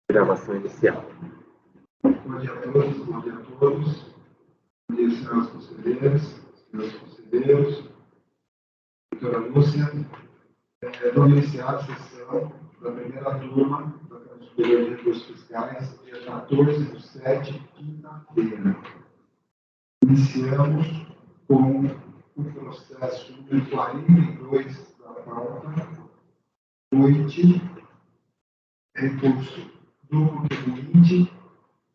Gravação inicial. Bom dia a todos, bom dia a todos. Bom dia, senhoras conselheiras, senhores conselheiros. Doutora Lúcia, vamos iniciar a sessão da primeira turma da Câmara Superior de Recursos Fiscais, dia 14/7, quinta-feira. Iniciamos com o processo número 42 da pauta, noite, recurso do contribuinte,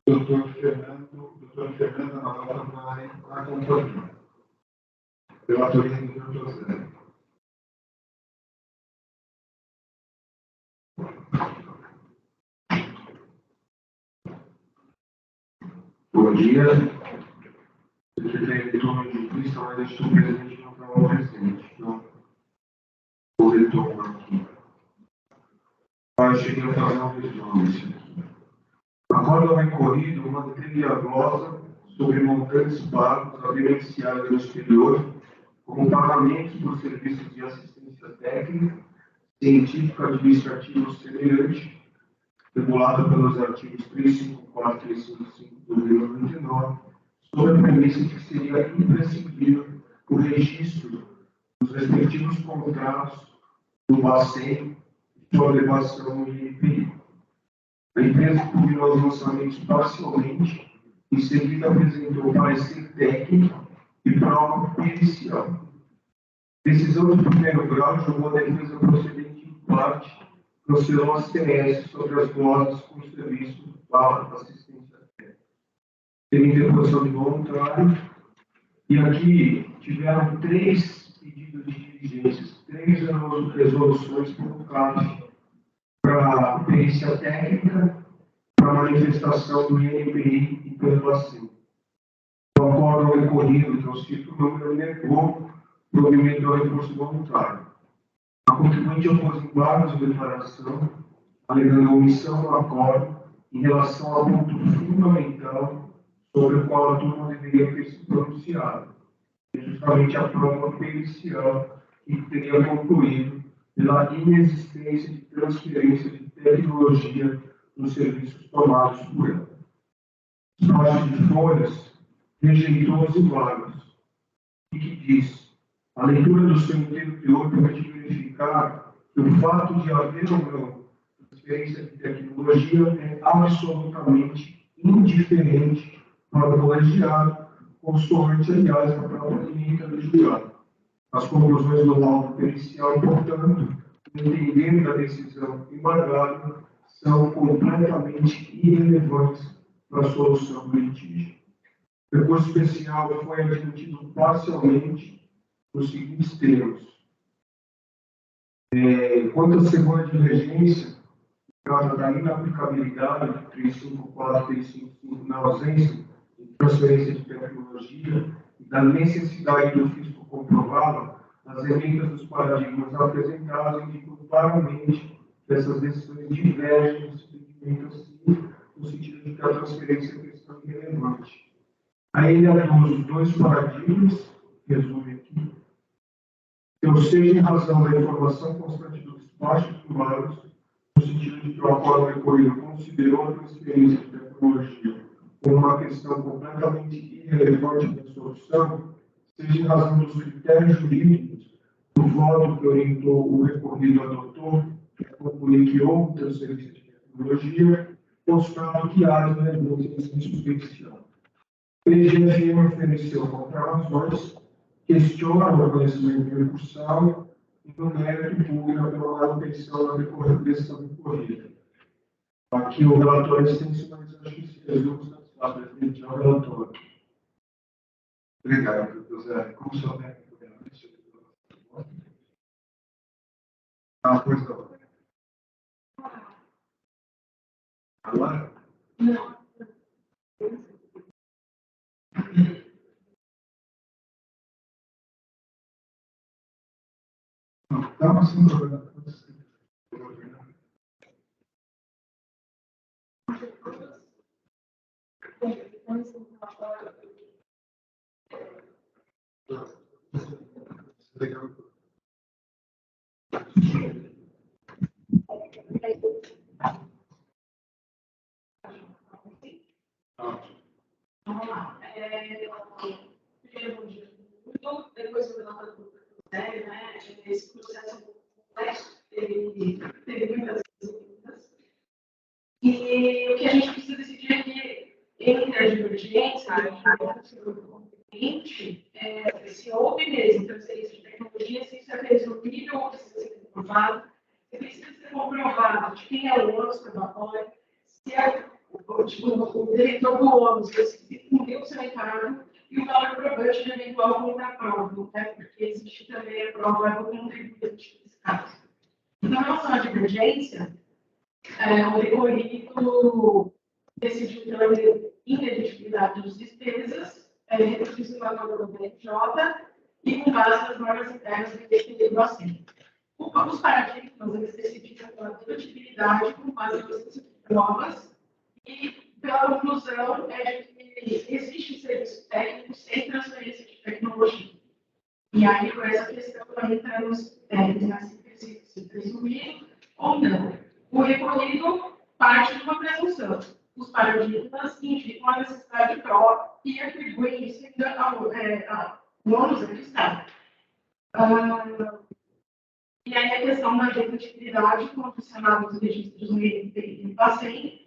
doutor Fernando Amaral na companhia. Relatoria do doutor Zé. Bom dia. Secretaria de turma de justiça, mas acho que o presidente não estava presente. Então, vou retomar aqui. Cheguei a fazer uma revisão. Acordo recorrido uma matéria glosa sobre montantes pagos a beneficiários do exterior como pagamentos por serviços de assistência técnica, científica, administrativa semelhante, regulada pelos artigos 354 e 355 do Regimento 99, sob a premissa de que seria imprescindível o registro dos respectivos contratos do Bacen e sua elevação no INPI. A empresa culminou os lançamentos parcialmente, em seguida apresentou parecer técnico e prova pericial. Decisão de primeiro grau julgou a defesa procedente em parte, cancelou a CS sobre as glosas com serviço para assistência técnica. Teve interposição de voluntário, e aqui tiveram 3 pedidos de diligências, 3 resoluções por CAF para perícia técnica, para manifestação do INPI e pelo Bacen. O acordo recorrido, que é o cito número, negou o provimento do recurso voluntário. A contribuinte opôs embargos de declaração, alegando omissão do acordo em relação ao ponto fundamental sobre o qual a turma deveria ter se pronunciado, que é justamente a prova pericial que teria concluído pela inexistência de transferência de tecnologia nos serviços tomados por ela. Espaço de folhas rejeitou os embargos e que diz: a leitura do seu inteiro teor permite verificar que o fato de haver ou não transferência de tecnologia é absolutamente indiferente para o colegiado, consoante, aliás, a própria emenda do jurado. As conclusões do laudo pericial, portanto, entendendo da decisão embargada, são completamente irrelevantes para a solução do litígio. O recurso especial foi admitido parcialmente nos seguintes termos. Quanto à segunda divergência, trata da inaplicabilidade de 354 e 355 na ausência de transferência de tecnologia e da necessidade do fisco comprová-la, as emendas dos paradigmas apresentados indicam claramente que essas decisões divergem do entendimento assim, no sentido de que a transferência é questão irrelevante. A ele aduz 2 paradigmas, resume aqui, ou seja, em razão da informação constante do despacho dos embargos, no sentido de que o acordo recorrido considerou a transferência de tecnologia como uma questão completamente irrelevante da solução, seja em razão dos critérios jurídicos do voto que orientou o recorrido adotou, que é concluir que houve transferência de tecnologia, constando que há relevância em superstição. O PGFM ofereceu contrarrazões, questiona o reconhecimento recursal e no mérito público pela manutenção da decisão recorrida. Aqui o relatório é extenso, mas acho que se resume satisfatório, presidente, ao relatório. Obrigado, doutor Zé. Como o senhor técnico pois não. Agora? Não. Estava sem problema. Legal. elogia muito, depois o relatório sério, né? Esse processo complexo, ele teve muitas dúvidas. E o que a gente precisa decidir é que, entre a divergência, se houve mesmo transferência de tecnologia, se isso é resolvível ou precisa ser comprovado, se precisa ser comprovado de quem é o ônus probatório, se é o diretor do ônus, se cumpriu o seu encargo, e o valor provante de eventual contraprova, né? Porque existe também a prova do contribuinte nesse caso. Então, em relação à divergência, o recolhido decidiu pela ineditibilidade das despesas, reduzir o valor do BNJ e com base nas normas internas do equilíbrio assim. Os paradigmas, eles decidiram pela dedutibilidade com base nas provas e pela conclusão de que existe serviço técnico sem transferência de tecnologia. E aí, por essa questão, também entramos se presumir ou não. O recolhido parte de uma presunção. Os paradigmas indicam a necessidade própria e atribuem isso ao ônus do Estado. E aí a questão da dedutibilidade, como funcionava os registros no INPACEM,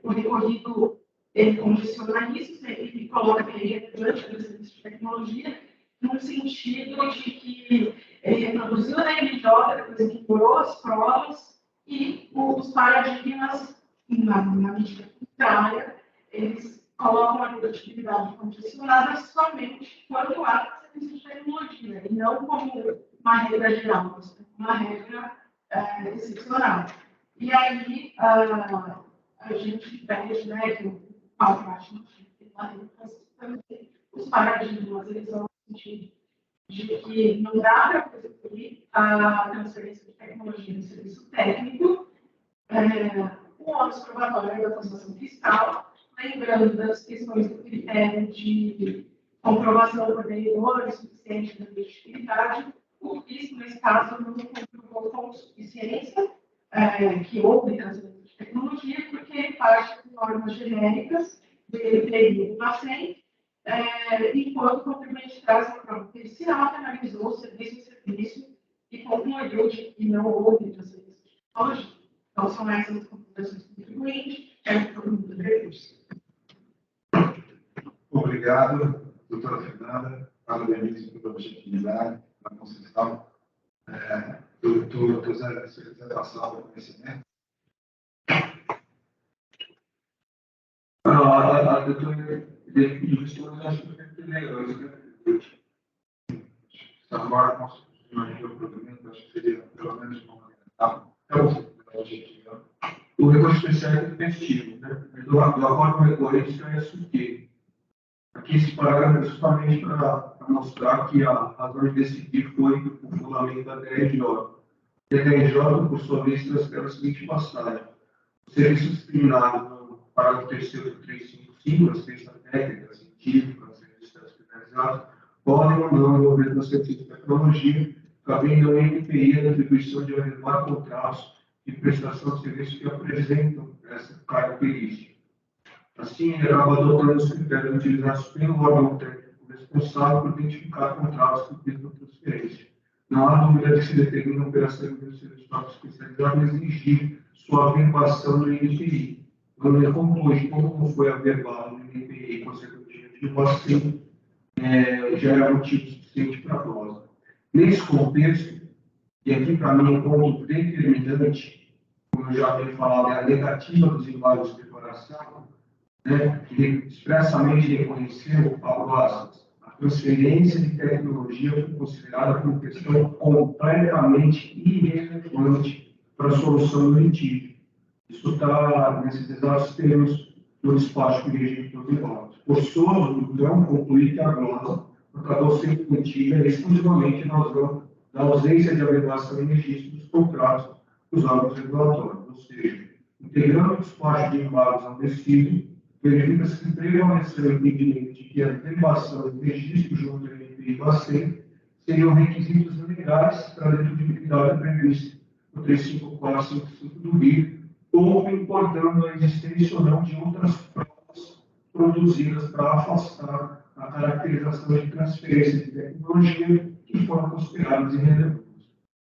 o recolhido ele condiciona isso, ele coloca que ele é relevante para o serviço de tecnologia, no sentido de que ele reproduziu a NJ, depois ignorou as provas, e os paradigmas, na medida contrária, eles colocam a dedutibilidade condicionada somente quando há serviço de tecnologia, e não como uma regra geral, mas uma regra excepcional. E aí, a gente pede, né, que o Paulo acha que os paradigmas, eles vão no sentido de que não dá para construir a transferência de tecnologia no serviço técnico, o ônus probatório da transação fiscal, lembrando das questões do critério de comprovação por devedor suficiente da legitimidade, o fisco, nesse caso, não comprovou com suficiência que houve transferência de tecnologia, porque parte de normas genéricas do INPI e do PACEM, enquanto o contribuinte traz uma prova pericial que analisou o serviço e concluiu de que não houve transferência de tecnologia. Então, são essas as conclusões do contribuinte, o produto do recurso. Obrigado, doutora Fernanda, parabéns pela objetividade, pela concessão. Doutor Zé, se você quiser passar o conhecimento. A doutora de questões, acho que é legal, agora, nós imaginamos o programa, acho que seria pelo menos uma etapa. O recurso especial é tempestivo, né? Do acordo recorrente é suqueiro. Aqui esse parágrafo é justamente para mostrar que a razão de decidir foi o fundamento da DRJ. E a DRJ, por sua vez, transfere a seguinte passagem: os serviços discriminados no parágrafo 3º do 355, assistência técnica, científica, serviços especializados, podem ou não envolver transferência de tecnologia, cabendo ao INPI a atribuição de adequar contratos de prestação de serviços que apresentam essa característica. Assim, ele acaba adotando os critérios utilizados pelo órgão técnico responsável por identificar contratos que utilizam transferência. Não há dúvida de que se determina a operação de serviço especializado exigir sua averbação no INPI. Quando ele conclui como foi averbado no INPI consequentemente no PACEM, já era motivo suficiente para a nós. Nesse contexto, e aqui para mim um ponto determinante, como eu já havia falado, é a negativa dos embargos de declaração, né, que expressamente reconheceu, a transferência de tecnologia foi considerada como questão completamente irrelevante para a solução do litígio. Isso está nesses exatos termos do despacho dirigido pelos embargos. Forçoso, então, concluir que a glosa acabou sendo contida exclusivamente na razão da ausência de averbação em registro dos contratos dos órgãos regulatórios, ou seja, integrando o despacho de embargos ao decido, verifica-se que prevaleceu o entendimento de que a averbação e registro junto ao INPI e PACEM seriam requisitos legais para a dedutibilidade prevista no 35455 do RIR, ou importando a existência ou não de outras provas produzidas para afastar a caracterização de transferência de tecnologia que foram consideradas irrelevantes.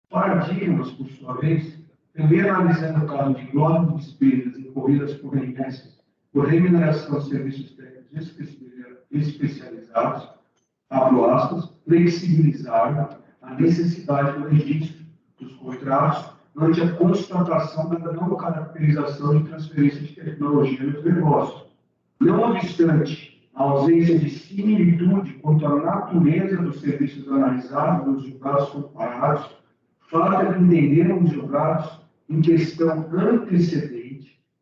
Paradigmas, por sua vez, também analisando o caso de glóbulos de despesas incorridas por remessas por remuneração de serviços técnicos especializados, abro aspas, flexibilizaram a necessidade do registro dos contratos ante a constatação da não caracterização de transferência de tecnologia nos negócios. Não obstante a ausência de similitude quanto à natureza dos serviços analisados nos julgados comparados, fato é que entenderam os julgados em questão antecedente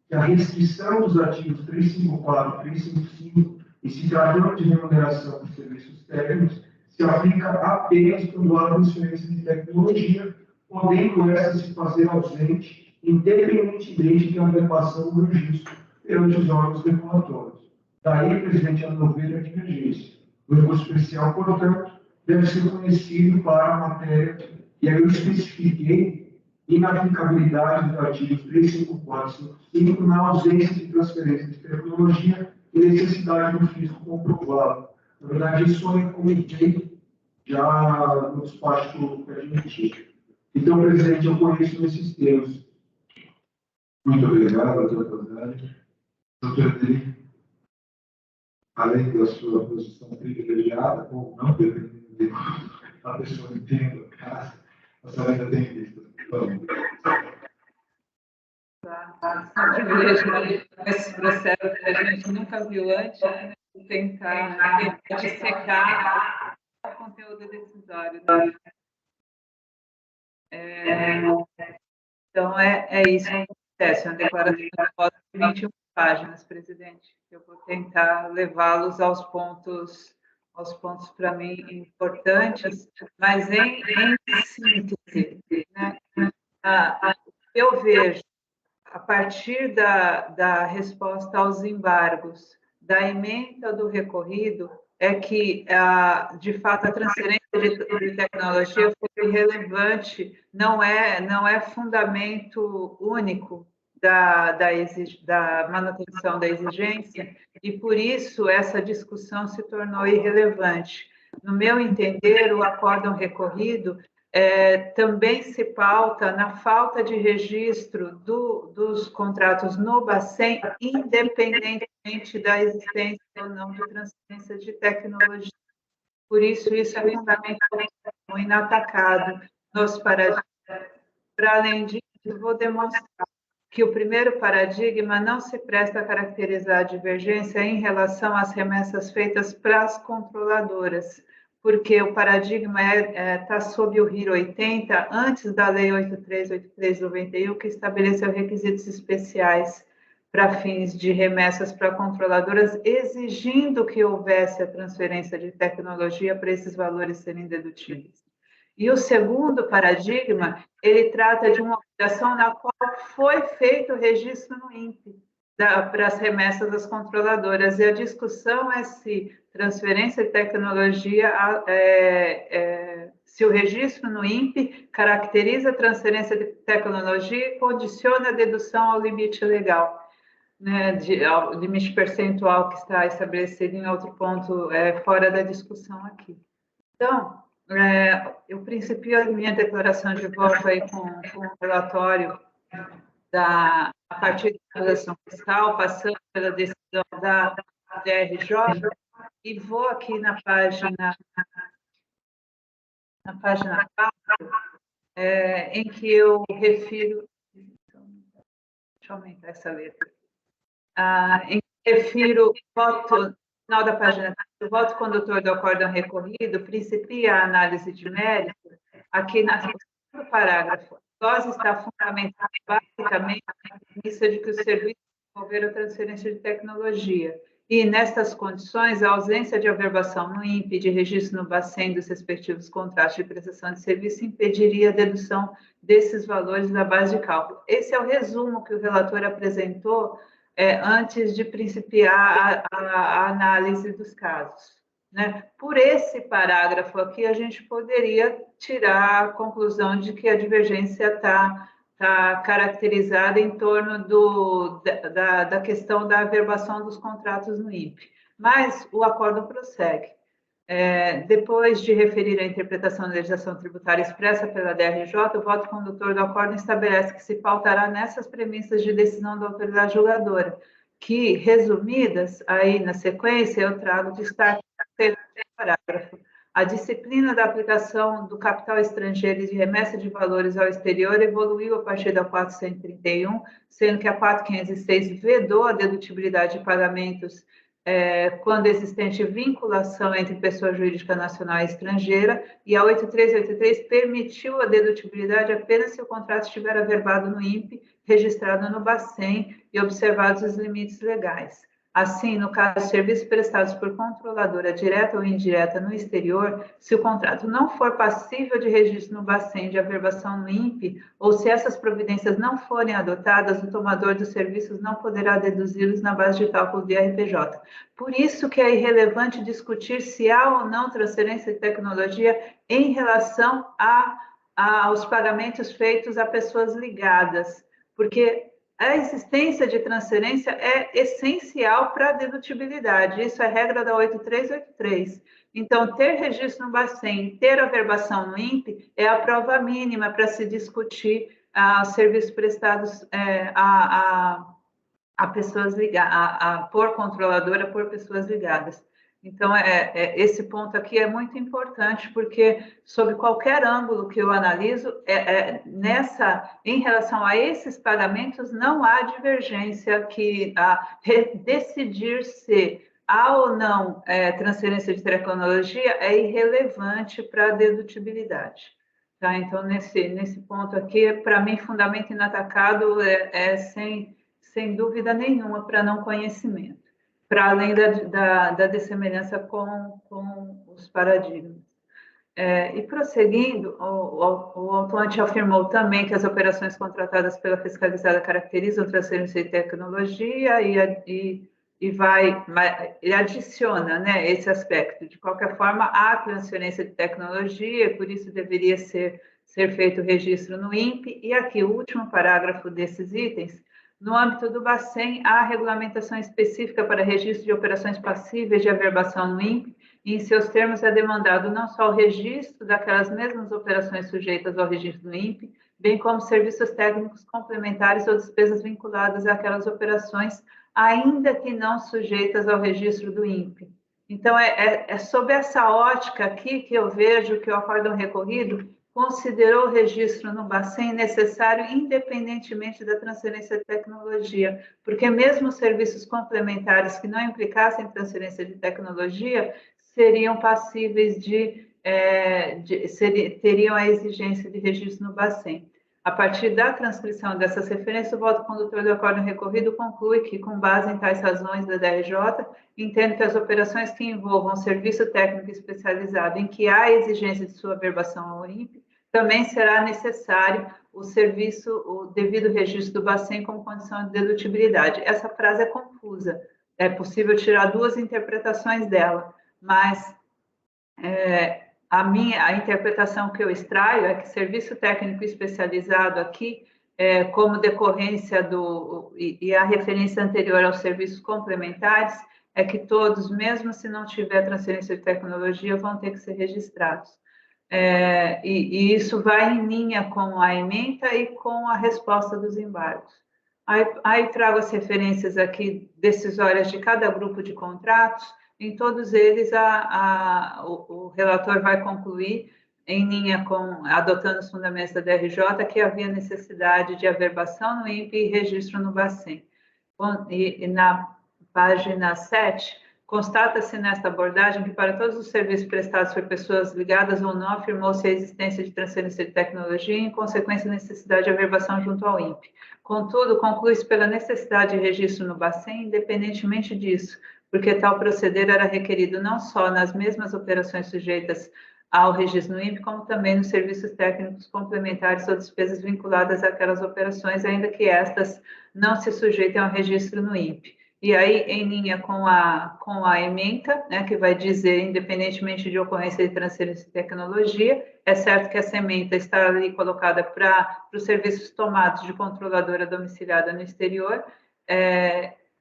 que a restrição dos artigos 354 e 355, e se tratando de remuneração por serviços técnicos, se aplica apenas quando há transferência de tecnologia, podendo essa se fazer ausente, independentemente de adequação do registro perante os órgãos regulatórios. Daí, presidente, a meu ver, a divergência. O recurso especial, portanto, deve ser conhecido para a matéria, e aí eu especifiquei inaplicabilidade dos artigos 354 e 5 na ausência de transferência de tecnologia e necessidade do fisco comprovado. Na verdade, isso eu comentei já no despacho que admiti. Então, presidente, eu conheço nesses termos. Muito obrigado, doutor Tozani. Doutor Dri, além da sua posição privilegiada, ou não, dependendo da pessoa entenda o caso, a senhora ainda tem vista. Esse processo que a gente nunca viu antes, né? Tentar dissecar o conteúdo decisório. Então, é isso que acontece, uma declaração de voto de 21 páginas, presidente. Eu vou tentar levá-los aos pontos para mim importantes, mas em síntese, né? Eu vejo, a partir da resposta aos embargos, da ementa do recorrido, é que, de fato, a transferência de tecnologia foi relevante, não é fundamento único da manutenção da exigência, e, por isso, essa discussão se tornou irrelevante. No meu entender, o acórdão recorrido também se pauta na falta de registro dos contratos no Bacen, independentemente da existência ou não de transferência de tecnologia. Por isso é fundamental, inatacado nos paradigmas. Para além disso, vou demonstrar que o primeiro paradigma não se presta a caracterizar a divergência em relação às remessas feitas para as controladoras, porque o paradigma está sob o RIR 80, antes da Lei 8393/91, que estabeleceu requisitos especiais para fins de remessas para controladoras, exigindo que houvesse a transferência de tecnologia para esses valores serem dedutíveis. E o segundo paradigma, ele trata de uma operação na qual foi feito o registro no INPE para as remessas das controladoras. E a discussão é se transferência de tecnologia, se o registro no INPE caracteriza a transferência de tecnologia e condiciona a dedução ao limite legal, né, ao limite percentual que está estabelecido em outro ponto fora da discussão aqui. Então, eu principio a minha declaração de voto aí com um relatório a partir da transação fiscal, passando pela decisão da DRJ, e vou aqui na página 4, em que eu refiro... Deixa eu aumentar essa letra. Em que refiro voto... Final da página, o voto condutor do acórdão recorrido principia a análise de mérito. Aqui no parágrafo, a dose está fundamentada basicamente na premissa de que o serviço envolver a transferência de tecnologia. E, nestas condições, a ausência de averbação no INPE de registro no Bacen dos respectivos contratos de prestação de serviço impediria a dedução desses valores da base de cálculo. Esse é o resumo que o relator apresentou antes de principiar a análise dos casos, né? Por esse parágrafo aqui, a gente poderia tirar a conclusão de que a divergência está caracterizada em torno da questão da averbação dos contratos no INPE. mas o acordo prossegue. Depois de referir a interpretação da legislação tributária expressa pela DRJ, o voto condutor do acordo estabelece que se pautará nessas premissas de decisão da autoridade julgadora, que, resumidas, aí na sequência, eu trago destaque no parágrafo. A disciplina da aplicação do capital estrangeiro e de remessa de valores ao exterior evoluiu a partir da 431, sendo que a 4506 vedou a dedutibilidade de pagamentos quando existente vinculação entre pessoa jurídica nacional e estrangeira, e a 8383 permitiu a dedutibilidade apenas se o contrato estiver averbado no INPE, registrado no Bacen e observados os limites legais. Assim, no caso de serviços prestados por controladora direta ou indireta no exterior, se o contrato não for passível de registro no Bacen de averbação no INPE, ou se essas providências não forem adotadas, o tomador dos serviços não poderá deduzi-los na base de cálculo de RPJ. Por isso que é irrelevante discutir se há ou não transferência de tecnologia em relação aos pagamentos feitos a pessoas ligadas, porque a existência de transferência é essencial para a dedutibilidade. Isso é regra da 8383. Então, ter registro no Bacen, ter averbação no INPE, é a prova mínima para se discutir serviços prestados a pessoas ligadas, por controladora, por pessoas ligadas. Então, esse ponto aqui é muito importante, porque, sob qualquer ângulo que eu analiso, em relação a esses pagamentos, não há divergência que decidir se há ou não transferência de tecnologia é irrelevante para a dedutibilidade. Tá? Então, nesse ponto aqui, para mim, fundamento inatacado sem dúvida nenhuma, para não conhecimento, para além da dessemelhança com os paradigmas. E prosseguindo, o autuante afirmou também que as operações contratadas pela fiscalizada caracterizam transferência de tecnologia e ele adiciona, né, esse aspecto. De qualquer forma, há transferência de tecnologia, por isso deveria ser feito o registro no INPE. E aqui, o último parágrafo desses itens: no âmbito do Bacen, há regulamentação específica para registro de operações passíveis de averbação no INPE, e em seus termos é demandado não só o registro daquelas mesmas operações sujeitas ao registro do INPE, bem como serviços técnicos complementares ou despesas vinculadas àquelas operações, ainda que não sujeitas ao registro do INPE. Então, é sob essa ótica aqui que eu vejo que o acórdão recorrido considerou o registro no Bacen necessário independentemente da transferência de tecnologia, porque mesmo serviços complementares que não implicassem transferência de tecnologia seriam passíveis teriam a exigência de registro no Bacen. A partir da transcrição dessas referências, o voto condutor do acórdão recorrido conclui que, com base em tais razões da DRJ, entende que as operações que envolvam serviço técnico especializado em que há exigência de sua averbação ao INPE, também será necessário o devido registro do Bacen como condição de dedutibilidade. Essa frase é confusa, é possível tirar duas interpretações dela, mas a interpretação que eu extraio é que serviço técnico especializado aqui, como decorrência e a referência anterior aos serviços complementares, é que todos, mesmo se não tiver transferência de tecnologia, vão ter que ser registrados. E isso vai em linha com a ementa e com a resposta dos embargos. Aí trago as referências aqui decisórias de cada grupo de contratos. Em todos eles, o relator vai concluir, em linha adotando os fundamentos da DRJ, que havia necessidade de averbação no INPE e registro no Bacen. E na página 7, constata-se nesta abordagem que, para todos os serviços prestados por pessoas ligadas ou não, afirmou-se a existência de transferência de tecnologia e, em consequência, a necessidade de averbação junto ao INPE. Contudo, conclui-se pela necessidade de registro no Bacen, independentemente disso, porque tal proceder era requerido não só nas mesmas operações sujeitas ao registro no INPE, como também nos serviços técnicos complementares ou despesas vinculadas àquelas operações, ainda que estas não se sujeitem ao registro no INPE. E aí, em linha com a ementa, né, que vai dizer, independentemente de ocorrência de transferência de tecnologia, é certo que essa ementa está ali colocada para os serviços tomados de controladora domiciliada no exterior,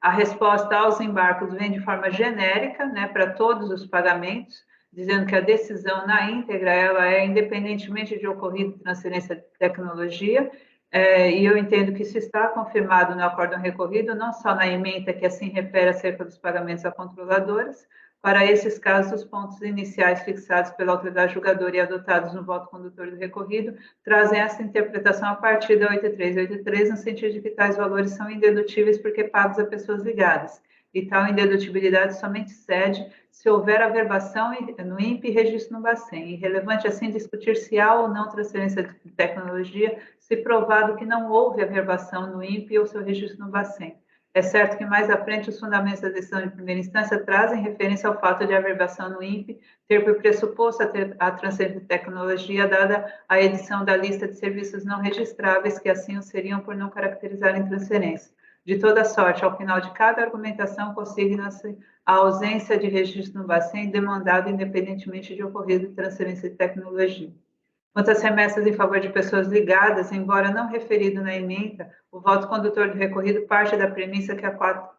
A resposta aos embargos vem de forma genérica, né, para todos os pagamentos, dizendo que a decisão na íntegra ela é independentemente de ocorrido transferência de tecnologia, e eu entendo que isso está confirmado no acórdão recorrido, não só na ementa que assim refere acerca dos pagamentos a controladoras. Para esses casos, os pontos iniciais fixados pela autoridade julgadora e adotados no voto condutor do recorrido trazem essa interpretação a partir da 8383, no sentido de que tais valores são indedutíveis porque pagos a pessoas ligadas. E tal indedutibilidade somente cede se houver averbação no INPE e registro no Bacen. Irrelevante, assim, discutir se há ou não transferência de tecnologia, se provado que não houve averbação no INPE ou seu registro no Bacen. É certo que mais à frente os fundamentos da decisão de primeira instância trazem referência ao fato de a averbação no INPE ter por pressuposto a transferência de tecnologia dada a edição da lista de serviços não registráveis, que assim o seriam por não caracterizarem transferência. De toda sorte, ao final de cada argumentação, consigna-se a ausência de registro no Bacen demandado independentemente de ocorrido transferência de tecnologia. Quanto às remessas em favor de pessoas ligadas, embora não referido na ementa, o voto condutor do recorrido parte da premissa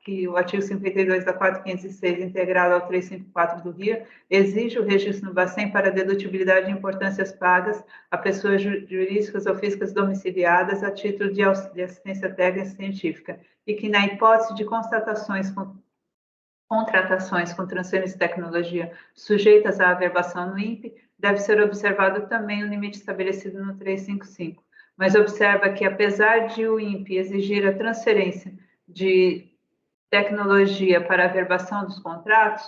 que o artigo 52 da 4506, integrado ao 354 do RIA, exige o registro no Bacen para dedutibilidade de importâncias pagas a pessoas jurídicas ou físicas domiciliadas a título de assistência técnica e científica, e que, na hipótese de contratações com transferência de tecnologia sujeitas à averbação no INPE, deve ser observado também o limite estabelecido no 355. Mas observa que, apesar de o INPE exigir a transferência de tecnologia para a averbação dos contratos,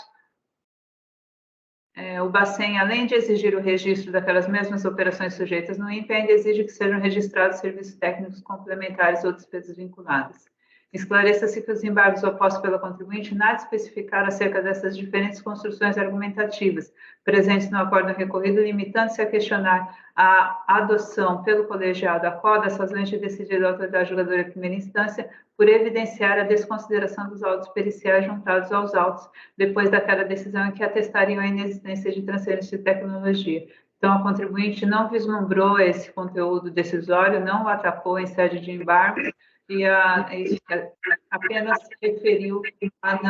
o Bacen, além de exigir o registro daquelas mesmas operações sujeitas no INPE, ainda exige que sejam registrados serviços técnicos complementares ou despesas vinculadas. Esclareça-se que os embargos opostos pela contribuinte nada especificaram acerca dessas diferentes construções argumentativas presentes no acórdão recorrido, limitando-se a questionar a adoção pelo colegiado a qual das razões de decidir da autoridade julgadora de primeira instância por evidenciar a desconsideração dos autos periciais juntados aos autos depois daquela decisão em que atestariam a inexistência de transferência de tecnologia. Então, a contribuinte não vislumbrou esse conteúdo decisório, não o atacou em sede de embargo, e apenas se referiu à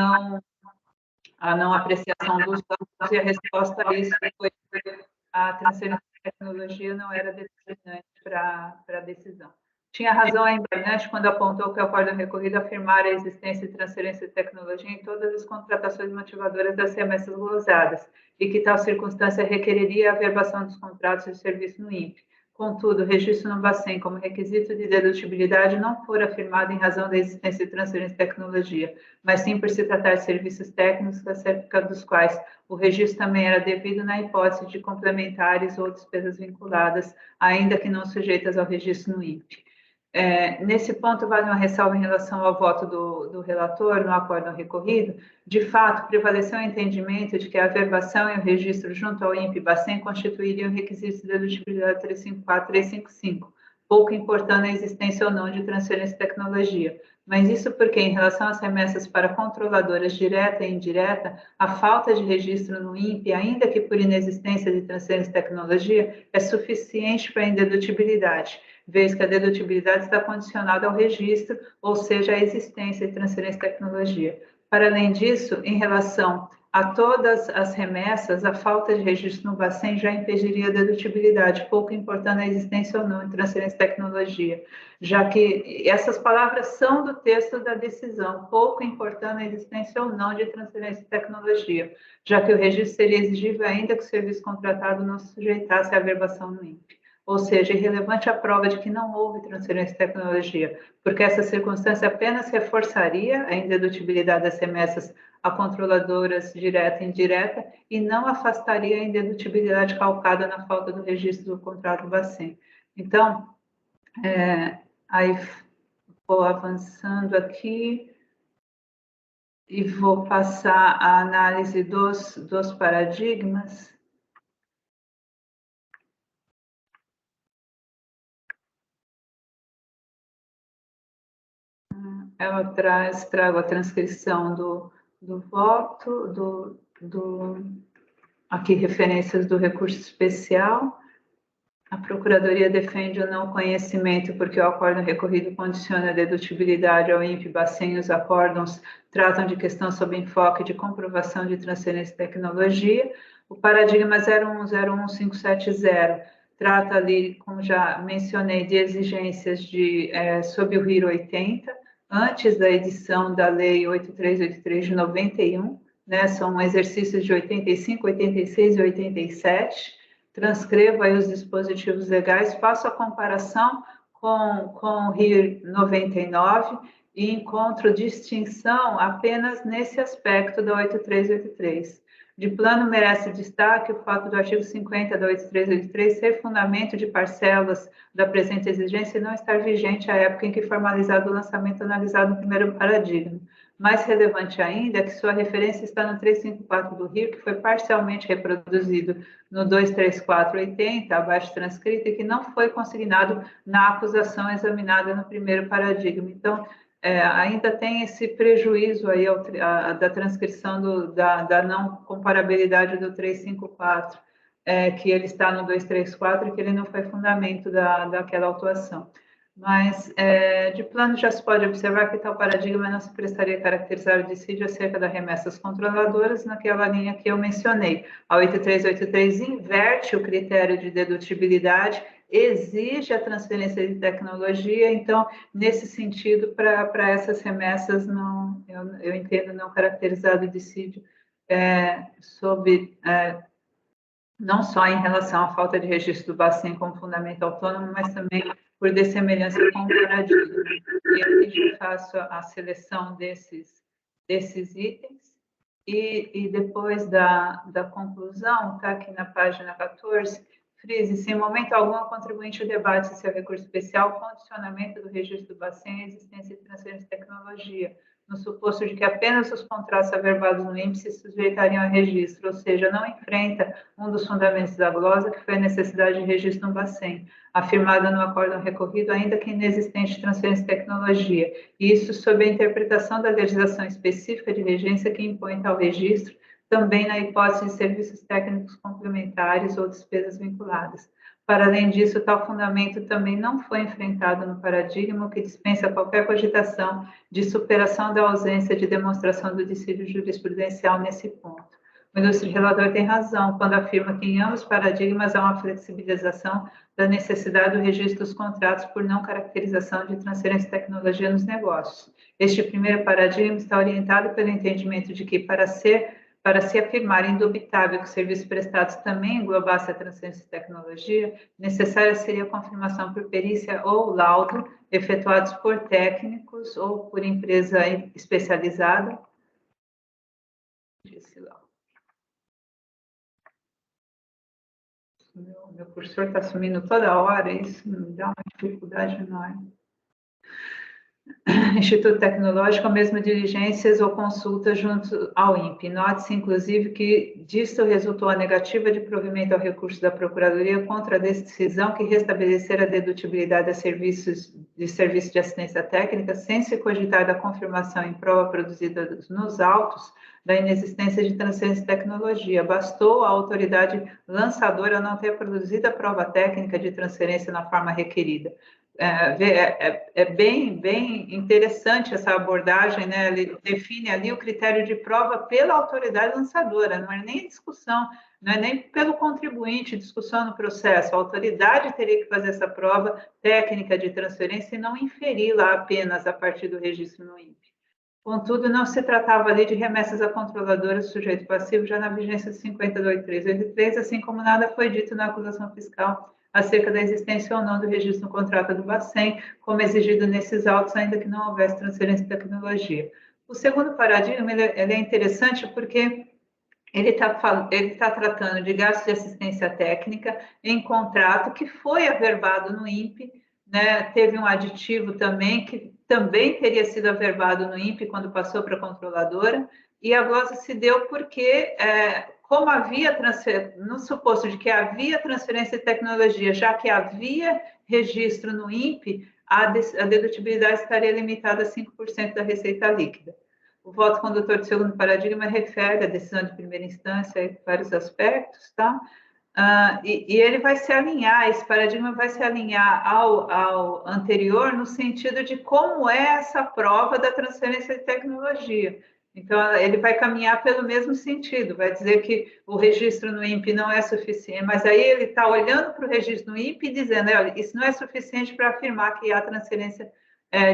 não apreciação dos dados, e a resposta a isso foi que a transferência de tecnologia não era determinante para a decisão. Tinha razão a embargante quando apontou que o acórdão recorrido afirmara a existência de transferência de tecnologia em todas as contratações motivadoras das remessas glosadas, e que tal circunstância requeriria a averbação dos contratos de serviço no INPE. Contudo, o registro no Bacen como requisito de dedutibilidade não for afirmado em razão da existência de transferência de tecnologia, mas sim por se tratar de serviços técnicos acerca dos quais o registro também era devido na hipótese de complementares ou despesas vinculadas, ainda que não sujeitas ao registro no INPE. Nesse ponto, vale uma ressalva em relação ao voto do relator no acórdão recorrido. De fato, prevaleceu o entendimento de que a averbação e o registro junto ao INPE e Bacen constituiriam requisitos de dedutibilidade 354 e 355, pouco importando a existência ou não de transferência de tecnologia. Mas isso porque, em relação às remessas para controladoras direta e indireta, a falta de registro no INPE, ainda que por inexistência de transferência de tecnologia, é suficiente para a indedutibilidade, vez que a dedutibilidade está condicionada ao registro, ou seja, à existência de transferência de tecnologia. Para além disso, em relação a todas as remessas, a falta de registro no Bacen já impediria a dedutibilidade, pouco importando a existência ou não de transferência de tecnologia, já que essas palavras são do texto da decisão, pouco importando a existência ou não de transferência de tecnologia, já que o registro seria exigível ainda que o serviço contratado não se sujeitasse à averbação no INPE. Ou seja, irrelevante a prova de que não houve transferência de tecnologia, porque essa circunstância apenas reforçaria a indedutibilidade das remessas a controladoras direta e indireta e não afastaria a indedutibilidade calcada na falta do registro do contrato Bacen. Então, aí vou avançando aqui e vou passar a análise dos paradigmas. Ela trago a transcrição do voto, aqui referências do recurso especial, A Procuradoria defende o não conhecimento porque o acórdão recorrido condiciona a dedutibilidade ao INPE Bacen e os acórdãos tratam de questão sob enfoque de comprovação de transferência de tecnologia. O paradigma 0101570 trata ali, como já mencionei, de exigências sob o RIR 80, antes da edição da Lei 8383 de 91, né, são exercícios de 85, 86 e 87. Transcrevo aí os dispositivos legais, faço a comparação com o RIR 99 e encontro distinção apenas nesse aspecto da 8383. De plano, merece destaque o fato do artigo 50 da 8383 ser fundamento de parcelas da presente exigência e não estar vigente à época em que formalizado o lançamento analisado no primeiro paradigma. Mais relevante ainda é que sua referência está no 354 do RIR, que foi parcialmente reproduzido no 23480, abaixo transcrito, e que não foi consignado na acusação examinada no primeiro paradigma. Então, ainda tem esse prejuízo aí da transcrição da não comparabilidade do 354, que ele está no 234 e que ele não foi fundamento daquela autuação. Mas, de plano, já se pode observar que tal paradigma não se prestaria a caracterizar o dissídio acerca das remessas controladoras naquela linha que eu mencionei. A 8383 inverte o critério de dedutibilidade, exige a transferência de tecnologia, então, nesse sentido, para essas remessas, não, eu entendo não caracterizado o dissídio não só em relação à falta de registro do Bacen como fundamento autônomo, mas também por dessemelhança com o paradigma. E aqui já faço a seleção desses itens, e depois da conclusão, está aqui na página 14, frise, sem momento algum, o contribuinte debate se é recurso especial, condicionamento do registro do Bacen à existência de transferência de tecnologia, no suposto de que apenas os contratos averbados no INPE se sujeitariam a registro, ou seja, não enfrenta um dos fundamentos da glosa, que foi a necessidade de registro no Bacen, afirmada no acórdão recorrido, ainda que inexistente de transferência de tecnologia, e isso sob a interpretação da legislação específica de regência que impõe tal registro, também na hipótese de serviços técnicos complementares ou despesas vinculadas. Para além disso, tal fundamento também não foi enfrentado no paradigma, o que dispensa qualquer cogitação de superação da ausência de demonstração do dissídio jurisprudencial nesse ponto. O ilustre relator tem razão quando afirma que em ambos paradigmas há uma flexibilização da necessidade do registro dos contratos por não caracterização de transferência de tecnologia nos negócios. Este primeiro paradigma está orientado pelo entendimento de que, para se afirmar indubitável que os serviços prestados também englobasse a transferência de tecnologia, necessária seria a confirmação por perícia ou laudo, efetuados por técnicos ou por empresa especializada. Meu cursor está sumindo toda hora, isso me dá uma dificuldade enorme. Instituto Tecnológico, mesmo diligências ou consultas junto ao INPE. Note-se, inclusive, que disto resultou a negativa de provimento ao recurso da Procuradoria contra a decisão que restabelecer a dedutibilidade a serviço de assistência técnica, sem se cogitar da confirmação em prova produzida nos autos da inexistência de transferência de tecnologia. Bastou a autoridade lançadora não ter produzido a prova técnica de transferência na forma requerida. É bem interessante essa abordagem, né? Ele define ali o critério de prova pela autoridade lançadora, não é nem discussão, não é nem pelo contribuinte, discussão no processo. A autoridade teria que fazer essa prova técnica de transferência e não inferir-la apenas a partir do registro no INPE. Contudo, não se tratava ali de remessas a controladoras do sujeito passivo, já na vigência de 50 do 8383, assim como nada foi dito na acusação fiscal acerca da existência ou não do registro no contrato do Bacen, como exigido nesses autos, ainda que não houvesse transferência de tecnologia. O segundo paradigma ele é interessante porque ele tá tratando de gastos de assistência técnica em contrato que foi averbado no INPE, né? Teve um aditivo também que também teria sido averbado no INPE quando passou para a controladora, e a glosa se deu porque, como havia no suposto de que havia transferência de tecnologia, já que havia registro no INPE, a dedutibilidade estaria limitada a 5% da receita líquida. O voto condutor do segundo paradigma refere à decisão de primeira instância em vários aspectos, tá? E ele vai se alinhar, esse paradigma vai se alinhar ao anterior no sentido de como é essa prova da transferência de tecnologia. Então, ele vai caminhar pelo mesmo sentido, vai dizer que o registro no INPE não é suficiente, mas aí ele está olhando para o registro no INPE e dizendo, olha, isso não é suficiente para afirmar que há transferência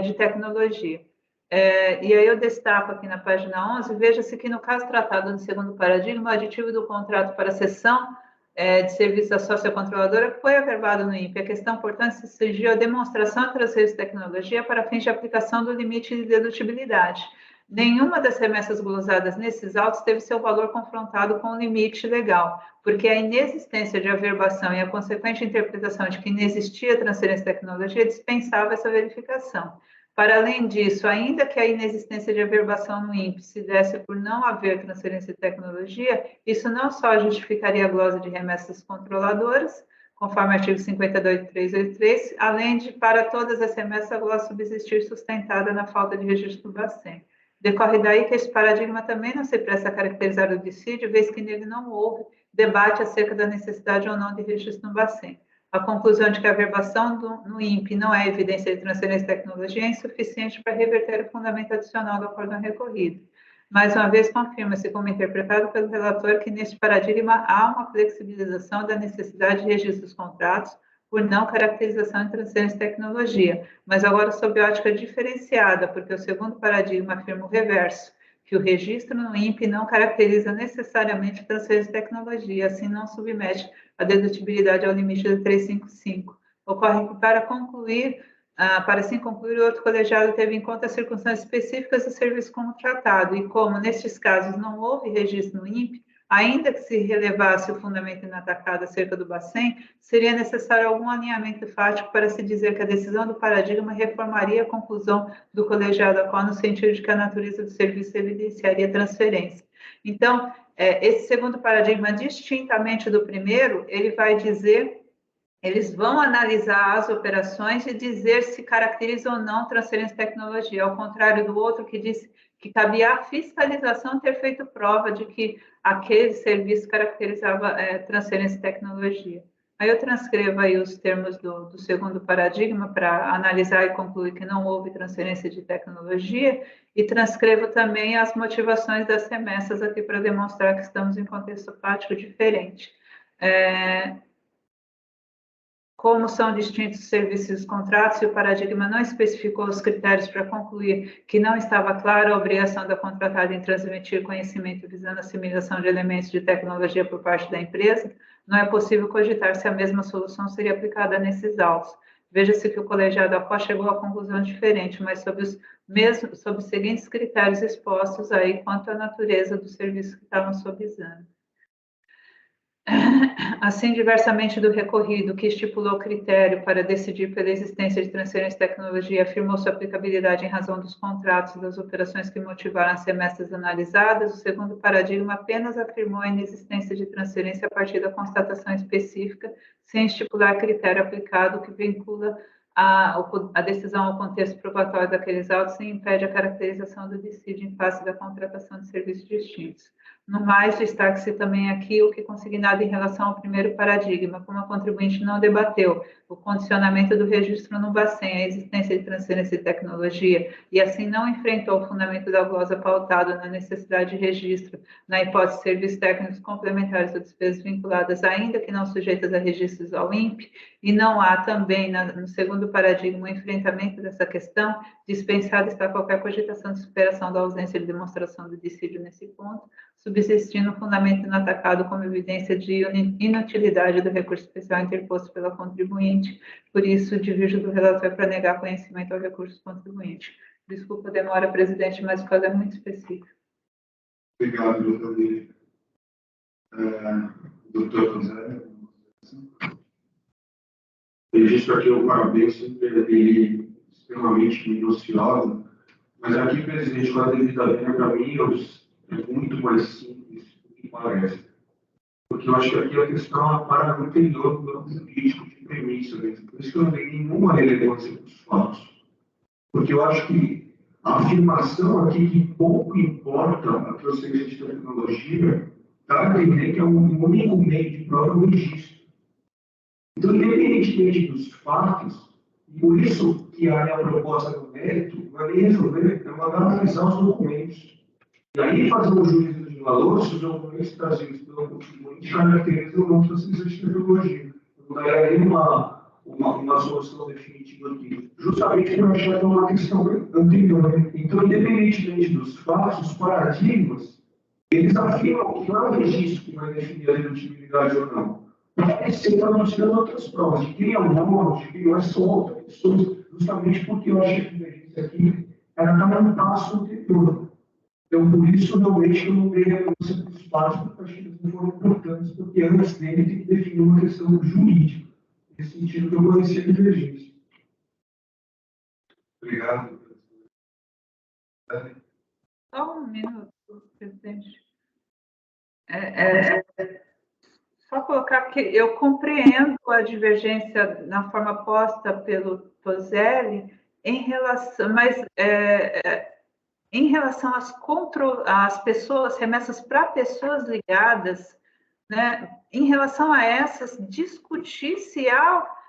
de tecnologia. E aí eu destaco aqui na página 11, veja-se que no caso tratado no segundo paradigma, o aditivo do contrato para a cessão de serviço da sócia-controladora foi averbado no INPE. A questão, portanto, se surgiu a demonstração de transferência de tecnologia para fins de aplicação do limite de dedutibilidade. Nenhuma das remessas glosadas nesses autos teve seu valor confrontado com o limite legal, porque a inexistência de averbação e a consequente interpretação de que inexistia transferência de tecnologia dispensava essa verificação. Para além disso, ainda que a inexistência de averbação no INPE se desse por não haver transferência de tecnologia, isso não só justificaria a glosa de remessas controladoras, conforme artigo 52.383, além de, para todas as remessas, a glosa subsistir sustentada na falta de registro do Bacen. Decorre daí que esse paradigma também não se presta a caracterizar o dissídio, vez que nele não houve debate acerca da necessidade ou não de registro no Bacen. A conclusão de que a averbação no INPE não é evidência de transferência de tecnologia é insuficiente para reverter o fundamento adicional do acórdão recorrido. Mais uma vez, confirma-se, como interpretado pelo relator, que neste paradigma há uma flexibilização da necessidade de registro dos contratos por não caracterização de transferência de tecnologia, mas agora sob ótica diferenciada, porque o segundo paradigma afirma o reverso, que o registro no INPE não caracteriza necessariamente transferência de tecnologia, assim não submete a dedutibilidade ao limite de 355. Ocorre que, para assim concluir, o outro colegiado teve em conta as circunstâncias específicas do serviço contratado e como, nestes casos, não houve registro no INPE, ainda que se relevasse o fundamento inatacado acerca do Bacen, seria necessário algum alinhamento fático para se dizer que a decisão do paradigma reformaria a conclusão do colegiado ACOL no sentido de que a natureza do serviço evidenciaria transferência. Então, esse segundo paradigma, distintamente do primeiro, ele vai dizer, eles vão analisar as operações e dizer se caracteriza ou não transferência de tecnologia, ao contrário do outro que disse que cabia à fiscalização ter feito prova de que aquele serviço caracterizava transferência de tecnologia. Aí eu transcrevo aí os termos do segundo paradigma para analisar e concluir que não houve transferência de tecnologia e transcrevo também as motivações das remessas aqui para demonstrar que estamos em contexto prático diferente. Como são distintos os serviços e os contratos, e o paradigma não especificou os critérios para concluir que não estava clara a obrigação da contratada em transmitir conhecimento visando a assimilação de elementos de tecnologia por parte da empresa, não é possível cogitar se a mesma solução seria aplicada nesses autos. Veja-se que o colegiado ACOL chegou a conclusão diferente, mas sob os seguintes critérios expostos aí quanto à natureza do serviço que estavam sob exame. Assim, diversamente do recorrido, que estipulou critério para decidir pela existência de transferência de tecnologia, afirmou sua aplicabilidade em razão dos contratos e das operações que motivaram as remessas analisadas, o segundo paradigma apenas afirmou a inexistência de transferência a partir da constatação específica, sem estipular critério aplicado que vincula a decisão ao contexto probatório daqueles autos e impede a caracterização do dissídio em face da contratação de serviços distintos. No mais, destaque-se também aqui o que consignado em relação ao primeiro paradigma, como a contribuinte não debateu o condicionamento do registro no Bacen, a existência de transferência de tecnologia, e assim não enfrentou o fundamento da glosa pautado na necessidade de registro, na hipótese de serviços técnicos complementares ou despesas vinculadas, ainda que não sujeitas a registros ao INPE, e não há também, no segundo paradigma, o enfrentamento dessa questão, dispensada está qualquer cogitação de superação da ausência de demonstração do dissídio nesse ponto, subsistindo o fundamento inatacado como evidência de inutilidade do recurso especial interposto pela contribuinte, por isso divirjo do relator para negar conhecimento ao recurso contribuinte. Desculpa a demora, presidente, mas o caso é muito específico. Obrigado, doutor Lívia. Doutor José. Registro aqui o parabéns, ele extremamente minucioso, mas aqui, presidente, com a devida lenda, para mim, é muito mais simples do que parece. Porque eu acho que aqui a questão é uma parada anterior do plano jurídico de premissa mesmo. Por isso que eu não tenho nenhuma relevância para os fatos. Porque eu acho que a afirmação aqui que pouco importa a transferência de tecnologia dá a entender que é um único meio de prova no registro. Então, independentemente dos fatos, e por isso que a proposta do mérito vai resolver, é mandar analisar os documentos. E aí fazer um juízo de valor se os documentos trazidos pelo contribuinte caracterizam ou não facilidade de tecnologia. Não daria aí uma solução definitiva aqui. Justamente por achar que é uma questão anterior. Então, independentemente dos fatos, os paradigmas, eles afirmam que não é o registro que vai definir a dedutibilidade ou não. Vai ser buscando outras provas, de quem é o nome, de quem é solta, justamente porque eu acho que a divergência aqui ela está num passo anterior. Então, por isso, realmente, eu não dei relevância para os passos, porque acho que eles não foram importantes, porque antes dele tem que definir uma questão jurídica. Nesse sentido, que eu conheci a divergência. Obrigado. Só um minuto, presidente. Só colocar que eu compreendo a divergência na forma posta pelo Toselli em relação, mas em relação às pessoas, remessas para pessoas ligadas, né, em relação a essas, discutir se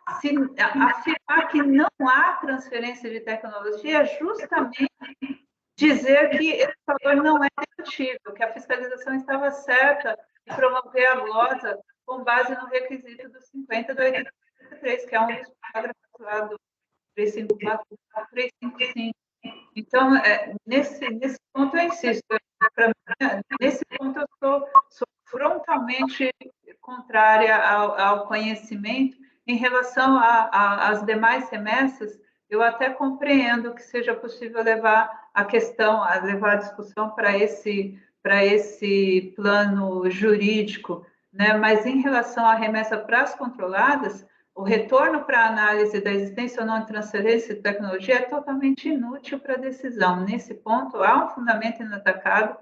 afirmar que não há transferência de tecnologia é justamente dizer que esse valor não é dedutível, que a fiscalização estava certa em promover a glosa com base no requisito do 50 do 83, que é um dos parágrafos lá do 354 e 355. Então, nesse ponto eu insisto, nesse ponto eu sou frontalmente contrária ao conhecimento. Em relação às demais remessas, eu até compreendo que seja possível levar a discussão para esse plano jurídico, né? Mas em relação à remessa para as controladas, o retorno para a análise da existência ou não de transferência de tecnologia é totalmente inútil para a decisão. Nesse ponto, há um fundamento inatacado,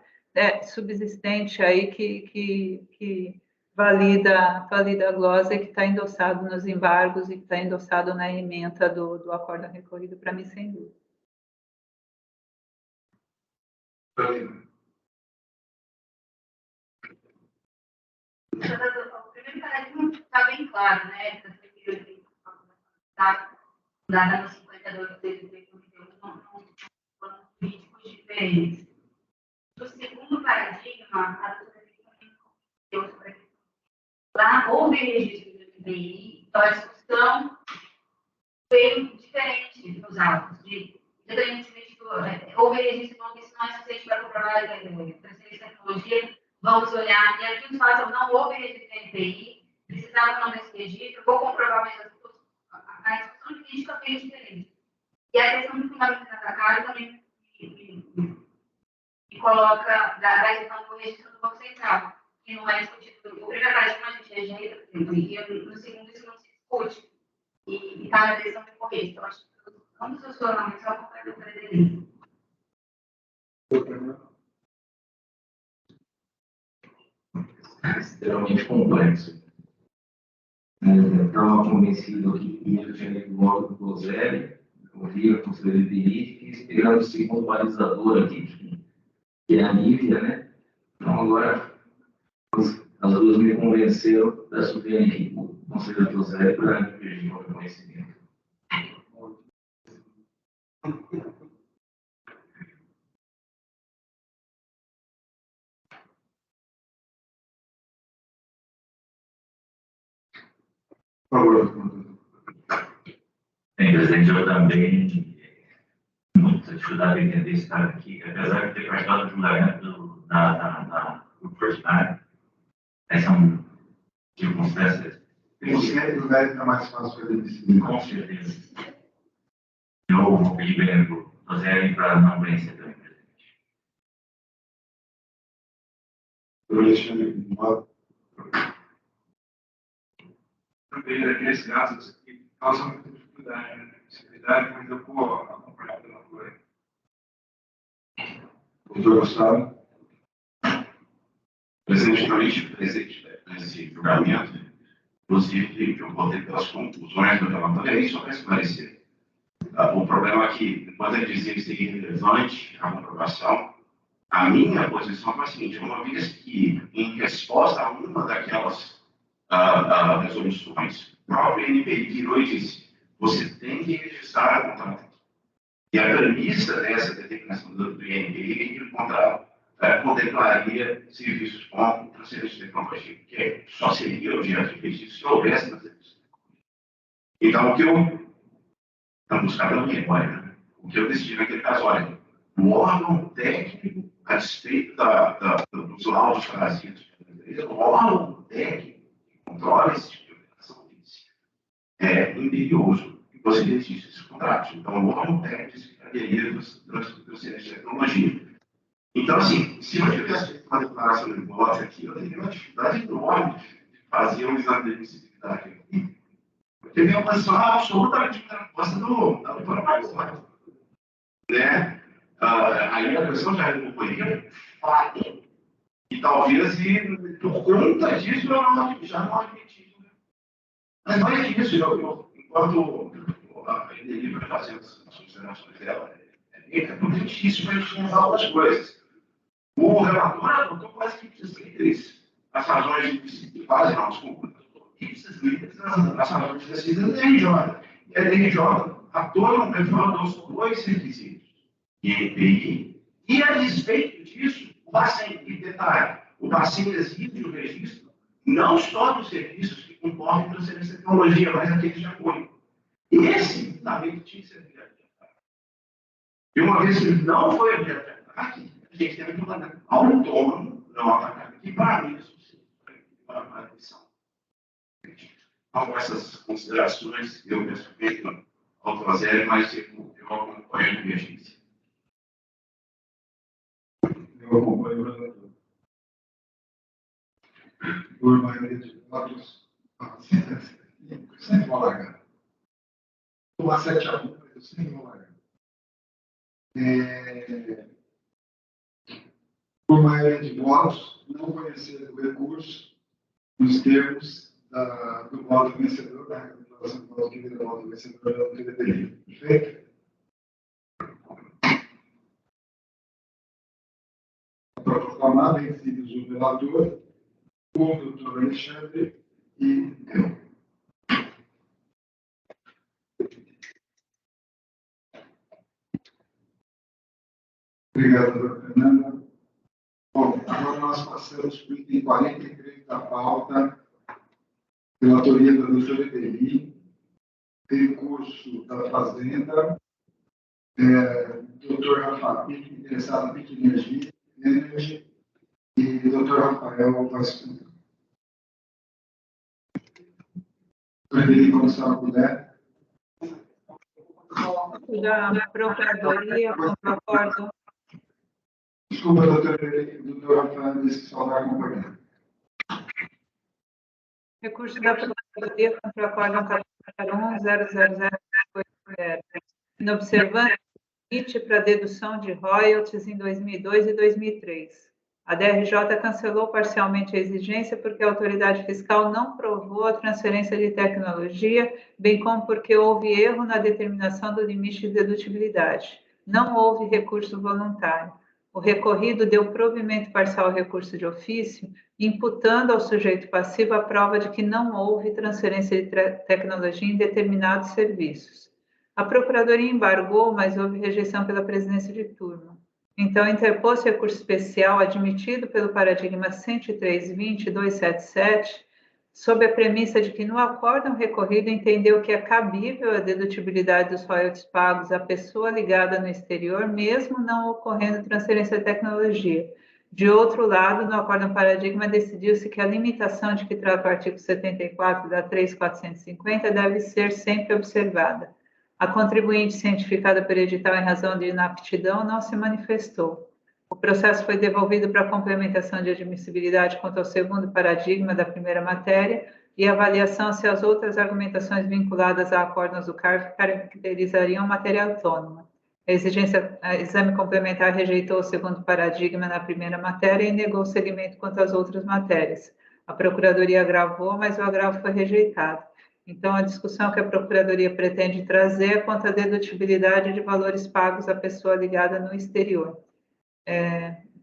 subsistente aí que valida a glosa e que está endossado nos embargos e que está endossado na ementa do acordo recorrido, para mim, sem dúvida. O primeiro paradigma está bem claro, né? Está dada no 52 de 2021, planos políticos diferentes. O segundo paradigma, a doutora comentou sobre a questão. Lá houve registro do FBI, então a discussão veio diferente nos autos. Independentemente houve registro, então isso não é suficiente para comprovar a transferência de tecnologia. Vamos olhar, e aqui os fatos não houve registro do FBI, precisava não desse registro, vou comprovar mais a discussão jurídica veio diferente. E a questão do fundamento inatacado também me coloca da questão do registro do Banco Central, que não é discutido. O primeiro paradigma a gente rejeita, e no segundo isso não se discute, e está na decisão de correio. Então, acho que ambos os fundamentos são acompanhados pelo Frederico. Extremamente complexo. Estava convencido que eu tinha lido o voto do Toselli, ouvi a conselheira Benite, e esperando o segundo balizador aqui, que é a Nívia, né? Então, agora, as duas me convenceram da subir o conselheiro Toselli para divergir o reconhecimento. Bem, presidente, eu também muita dificuldade em entender esse cara aqui, apesar de ter participado do julgamento do ordinário, essa é uma circunstância. O cinético do mérito é mais fácil de decidir. Com certeza. Eu vou pedir bem para o Toselli para não vencer também, presidente. Alexandre, Também aqueles casos que causam muita dificuldade, né? Mas eu vou acompanhar pela coisa. doutor Gustavo. Presidente, nesse julgamento, inclusive, eu votei pelas conclusões do relatório, e só para esclarecer. O problema é que, enquanto ele dizia que seria relevante a comprovação, A minha posição foi a seguinte: uma vez que, em resposta a uma daquelas resoluções, o próprio NPI virou e disse: você tem que registrar o contrato. E a premissa dessa determinação do INPI é que o contrato contemplaria serviços como transferência de tecnologia, que só seria objeto de registro se houvesse transferência de tecnologia. Então, o que eu... Estamos buscando a minha memória, né? O que eu decidi naquele caso, olha, o órgão técnico, a despeito dos laudos trazidos pela empresa, o órgão técnico que controla esse tipo de operação é imperioso que você registre esse contrato. Então, o órgão técnico ficaria transferência de tecnologia. Então, assim, se eu tivesse feito uma declaração de voto aqui, eu teria uma dificuldade enorme de fazer um exame de admissibilidade aqui. Porque tem uma posição absolutamente proposta da doutora Marcos, né? Aí a pessoa já recolheria fato. E talvez, por conta disso, eu já não admiti. Né? Mas não é isso. Enquanto a NDI vai fazendo as considerações dela, é muito difícil para a gente pensar outras coisas. O relator adotou quase que ipsis as razões de base, não, desculpa. Ipsis as razões decididas da RJ. E a RJ adotou dois requisitos. INPI, e a despeito disso, o Bacen, e detalhe, o Bacen exige o registro não só dos serviços que comportam transferência de tecnologia, mas aqueles de apoio. Esse também tinha que ser objeto de ataque. E uma vez que ele não foi objeto de ataque, a gente teve que mandar autônomo, não atacar, que para mim é suficiente para a admissão. Então, com essas considerações, eu respeito ao Trozélio, mas eu acompanho a divergência. Eu acompanho o relator. Por maioria de votos, sempre vou largar. Tomar 7-1, eu sempre vou largar. Por maioria de votos, não conhecer o recurso nos termos do voto vencedor, da recapitulação do voto que vira voto vencedor da TDT. Perfeito? Para proclamar vencidos o relator, o doutor Alexandre e eu. Obrigado, doutora Fernanda. Bom, agora nós passamos para o item 43 da pauta, relatoria da doutora Edeli, recurso da Fazenda, doutor Rafael, interessado em Pique Energia, e doutor Rafael Vasco. Doutora Edeli, como a senhora puder. Da Procuradoria, concordo. Desculpa, doutor Rafael, disse que só vai acompanhar. Recurso da Procuradoria contra o Acórdão 1400080. Inobservância do limite para dedução de royalties em 2002 e 2003. A DRJ cancelou parcialmente a exigência porque a autoridade fiscal não provou a transferência de tecnologia, bem como porque houve erro na determinação do limite de dedutibilidade. Não houve recurso voluntário. O recorrido deu provimento parcial ao recurso de ofício, imputando ao sujeito passivo a prova de que não houve transferência de tecnologia em determinados serviços. A Procuradoria embargou, mas houve rejeição pela presidência de turno. Então, interpôs recurso especial admitido pelo paradigma 103.20.277, sob a premissa de que no acórdão recorrido entendeu que é cabível a dedutibilidade dos royalties pagos à pessoa ligada no exterior, mesmo não ocorrendo transferência de tecnologia. De outro lado, no acórdão paradigma, decidiu-se que a limitação de que trata o artigo 74 da 3.450 deve ser sempre observada. A contribuinte cientificada por edital em razão de inaptidão não se manifestou. O processo foi devolvido para complementação de admissibilidade quanto ao segundo paradigma da primeira matéria e avaliação se as outras argumentações vinculadas a acórdãos do CARF caracterizariam matéria autônoma. A exame complementar rejeitou o segundo paradigma na primeira matéria e negou o segmento quanto às outras matérias. A Procuradoria agravou, mas o agravo foi rejeitado. Então, a discussão que a Procuradoria pretende trazer é quanto à dedutibilidade de valores pagos à pessoa ligada no exterior.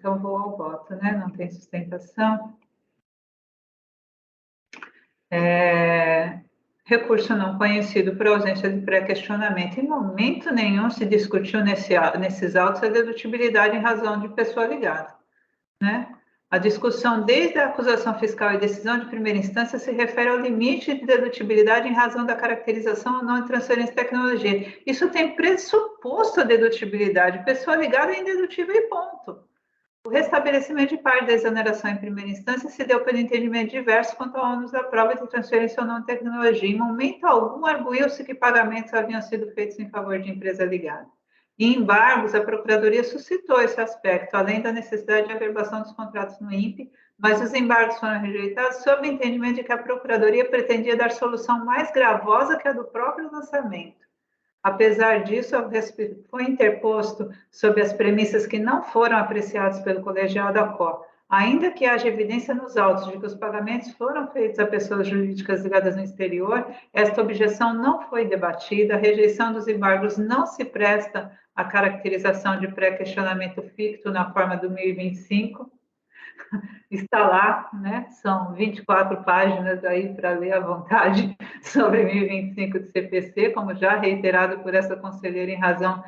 Então, vou ao voto, né? Não tem sustentação. Recurso não conhecido por ausência de pré-questionamento. Em momento nenhum se discutiu nesses autos a dedutibilidade em razão de pessoa ligada, né? A discussão desde a acusação fiscal e decisão de primeira instância se refere ao limite de dedutibilidade em razão da caracterização ou não de transferência de tecnologia. Isso tem pressuposto a dedutibilidade. Pessoa ligada é indedutível e ponto. O restabelecimento de parte da exoneração em primeira instância se deu pelo entendimento diverso quanto ao ônus da prova de transferência ou não de tecnologia. Em momento algum, arguiu-se que pagamentos haviam sido feitos em favor de empresa ligada. Em embargos, a Procuradoria suscitou esse aspecto, além da necessidade de averbação dos contratos no INPE, mas os embargos foram rejeitados sob o entendimento de que a Procuradoria pretendia dar solução mais gravosa que a do próprio lançamento. Apesar disso, foi interposto sob as premissas que não foram apreciadas pelo colegiado da CO, ainda que haja evidência nos autos de que os pagamentos foram feitos a pessoas jurídicas ligadas no exterior, esta objeção não foi debatida, a rejeição dos embargos não se presta à caracterização de pré-questionamento ficto na forma do 1025, está lá, né? São 24 páginas aí para ler à vontade sobre 1025 do CPC, como já reiterado por essa conselheira em razão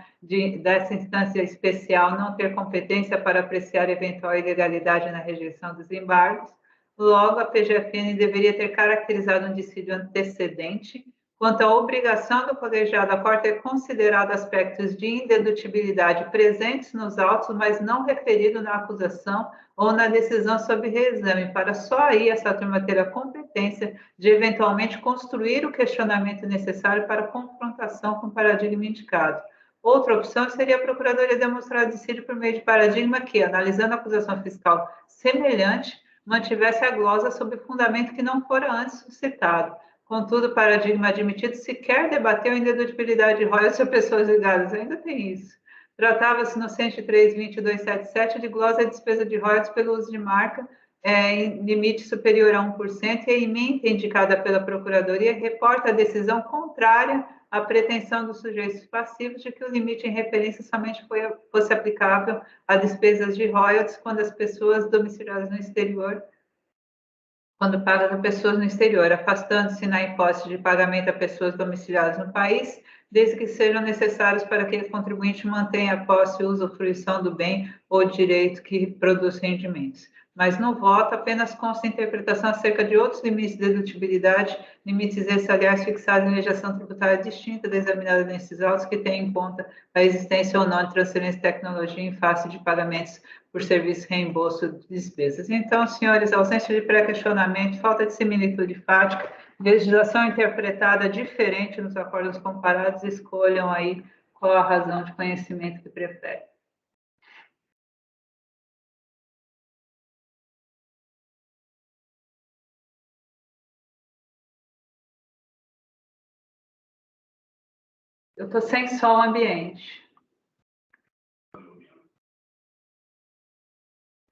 dessa instância especial não ter competência para apreciar eventual ilegalidade na rejeição dos embargos. Logo, a PGFN deveria ter caracterizado um dissídio antecedente quanto à obrigação do colegiado da Corte ter considerado aspectos de indedutibilidade presentes nos autos, mas não referido na acusação ou na decisão sob reexame, para só aí essa turma ter a competência de eventualmente construir o questionamento necessário para a confrontação com o paradigma indicado. Outra opção seria a Procuradoria demonstrar dissídio por meio de paradigma que, analisando a acusação fiscal semelhante, mantivesse a glosa sob fundamento que não fora antes suscitado. Contudo, o paradigma admitido sequer debateu a indedutibilidade de royalties a pessoas ligadas. Ainda tem isso. Tratava-se no 103.2277 de glosa e despesa de royalties pelo uso de marca em limite superior a 1%, e a emenda indicada pela Procuradoria reporta a decisão contrária à pretensão dos sujeitos passivos de que o limite em referência somente fosse aplicável a despesas de royalties quando as pessoas domiciliadas no exterior quando pagas a pessoas no exterior, afastando-se na hipótese de pagamento a pessoas domiciliadas no país, desde que sejam necessários para que o contribuinte mantenha a posse e usufruição do bem ou direito que produz rendimentos. Mas no voto apenas consta a interpretação acerca de outros limites de dedutibilidade, limites esses, aliás, fixados em legislação tributária distinta da examinada nesses autos, que tem em conta a existência ou não de transferência de tecnologia em face de pagamentos por serviço reembolso de despesas. Então, senhores, ausência de pré-questionamento, falta de similitude fática, legislação interpretada diferente nos acordos comparados, escolham aí qual a razão de conhecimento que preferem. Eu estou sem som ambiente.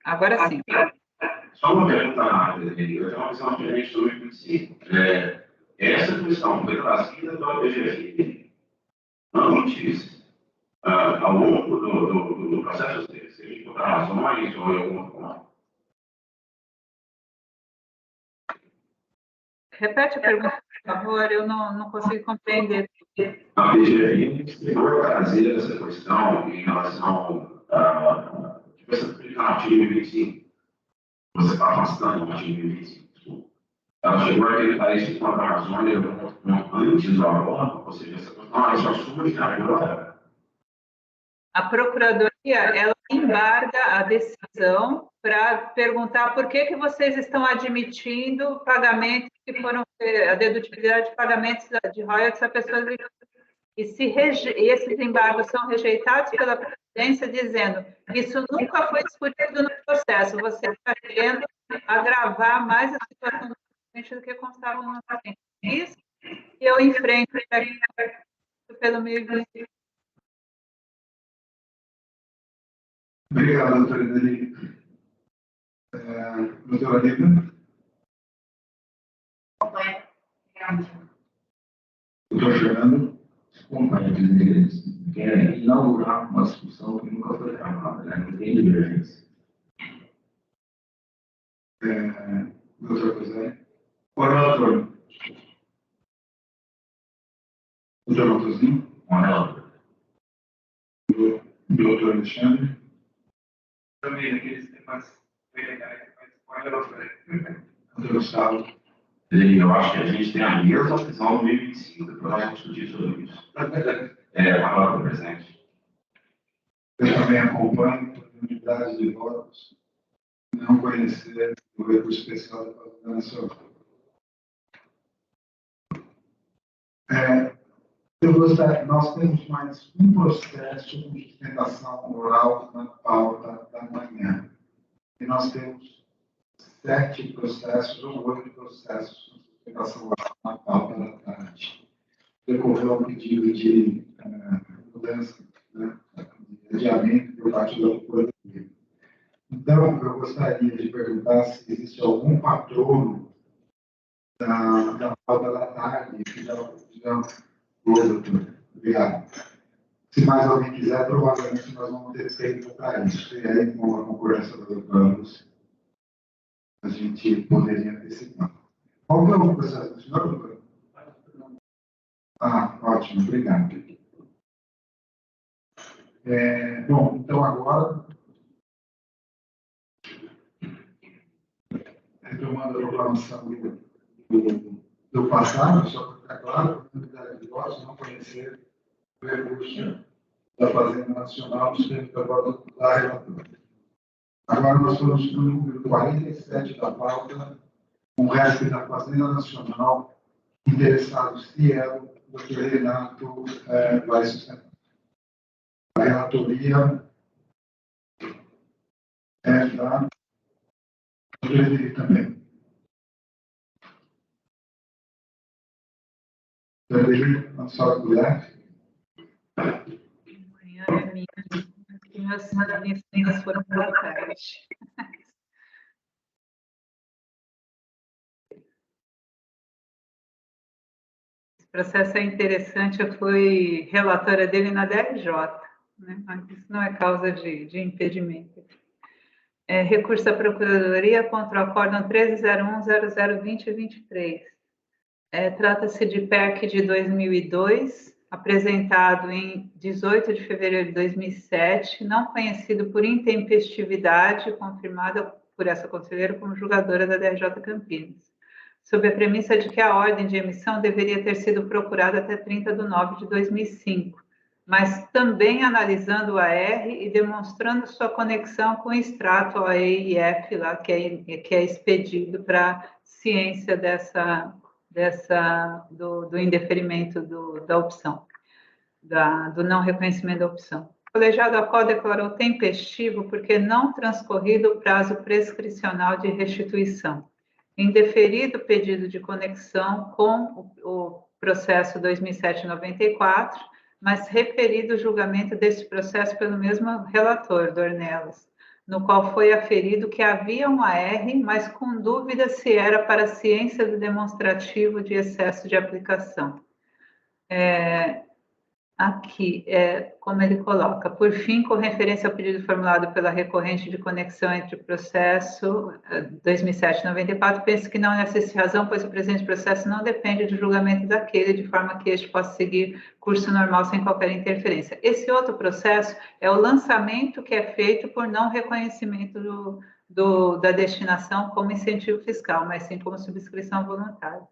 Agora sim. Só uma pergunta rápida, eu tenho uma visão diferente sobre o princípio. Essa questão foi trazida pela PGF antes, ao longo do processo, seja por razões ou em algum outro ponto. Repete a pergunta, por favor, eu não consigo compreender. A PGF foi trazer essa questão em relação a essa alternativa 25. Você está afastando o artigo 25. Ela chegou a acreditar isso com a razão antes do aborto, ou seja, essa questão só surge agora. A Procuradoria, ela embarga a decisão para perguntar por que vocês estão admitindo pagamentos que foram, a dedutibilidade de pagamentos de royalties a pessoas ligadas. E esses embargos são rejeitados pela presidência, dizendo que isso nunca foi discutido no processo, você está querendo agravar mais a situação do paciente do que constava no paciente. Isso que eu enfrento pelo meio de... Obrigado, doutora Ideli. Doutora Lívia? Doutor Fernando? Companheiros, quer inaugurar uma discussão que nunca foi travada, né? Não tem divergência. Doutor José. O relator. Doutor Matosinho. Com a relatora. Doutor Alexandre. Também, aqueles temas bem legais, mas com a relatora. Doutor Gustavo. Eu acho que a gente tem a mesma visão no 2025, depois nós vamos discutir sobre isso. Com a relatora presente. Eu também acompanho a unidade de votos, não conhecer o recurso especial da Fazenda Nacional. Nós temos mais um processo de sustentação oral na pauta da manhã. E nós temos 7 processos ou 8 processos de sustentação oral na pauta da tarde. Decorreu um pedido de mudança, né, de adiamento por parte da Procuradoria. Então, eu gostaria de perguntar se existe algum patrono da pauta da tarde que já doutor. Obrigado. Se mais alguém quiser, provavelmente nós vamos ter tempo para isso. E aí, com a concorrência da doutora Lúcia, a gente poderia antecipar. Qual que é o processo do senhor, doutor? Ótimo, obrigado. Bom, então agora, retomando a programação do passado, só para ficar claro, a unidade de votos não conhecer o recurso da Fazenda Nacional dos termos da voto da relatora. Agora nós estamos no número 47 da pauta, com o resto da Fazenda Nacional, interessados se o doutor Renato vai sustentar. A relatoria é da doutora Edeli também. Doutora Edeli, a senhora puder. Amanhã é minhas linhas foram para tarde. Esse processo é interessante, eu fui relatora dele na DRJ, né? Mas isso não é causa de impedimento. Recurso da Procuradoria contra o Acórdão 1301002023. Trata-se de PEC de 2002, apresentado em 18 de fevereiro de 2007, não conhecido por intempestividade, confirmada por essa conselheira como julgadora da DRJ Campinas, sob a premissa de que a ordem de emissão deveria ter sido procurada até 30 de nove de 2005, mas também analisando o AR e demonstrando sua conexão com o extrato OEIF, lá, que é expedido para ciência do indeferimento da opção, do não reconhecimento da opção. O colegiado ACO declarou tempestivo porque não transcorrido o prazo prescricional de restituição. Indeferido o pedido de conexão com o processo 2007-94, mas referido o julgamento desse processo pelo mesmo relator, Dornelas, no qual foi aferido que havia um AR, mas com dúvida se era para ciência do demonstrativo de excesso de aplicação. Aqui, como ele coloca, por fim, com referência ao pedido formulado pela recorrente de conexão entre o processo 2007-94, penso que não necessita razão, pois o presente processo não depende do julgamento daquele, de forma que este possa seguir curso normal sem qualquer interferência. Esse outro processo é o lançamento que é feito por não reconhecimento da destinação como incentivo fiscal, mas sim como subscrição voluntária.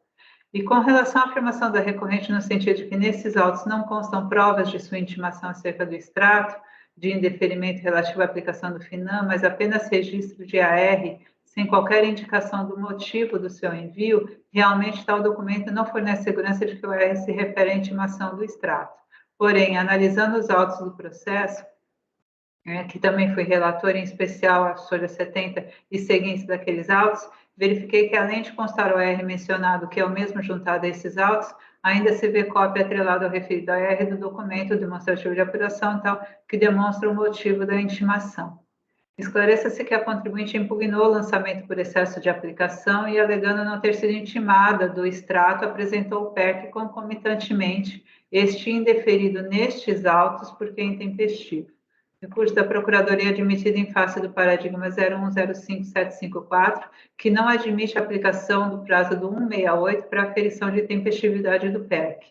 E com relação à afirmação da recorrente no sentido de que nesses autos não constam provas de sua intimação acerca do extrato, de indeferimento relativo à aplicação do FINAM, mas apenas registro de AR, sem qualquer indicação do motivo do seu envio, realmente tal documento não fornece segurança de que o AR se refere à intimação do extrato. Porém, analisando os autos do processo, que também fui relator, em especial a folha 70 e seguintes daqueles autos, verifiquei que, além de constar o AR mencionado, que é o mesmo juntado a esses autos, ainda se vê cópia atrelada ao referido AR do documento demonstrativo de apuração, tal, que demonstra o motivo da intimação. Esclareça-se que a contribuinte impugnou o lançamento por excesso de aplicação e, alegando não ter sido intimada do extrato, apresentou o PEC concomitantemente, este indeferido nestes autos porque é intempestivo. Recurso da Procuradoria admitido em face do paradigma 0105754, que não admite a aplicação do prazo do 168 para aferição de tempestividade do PERC.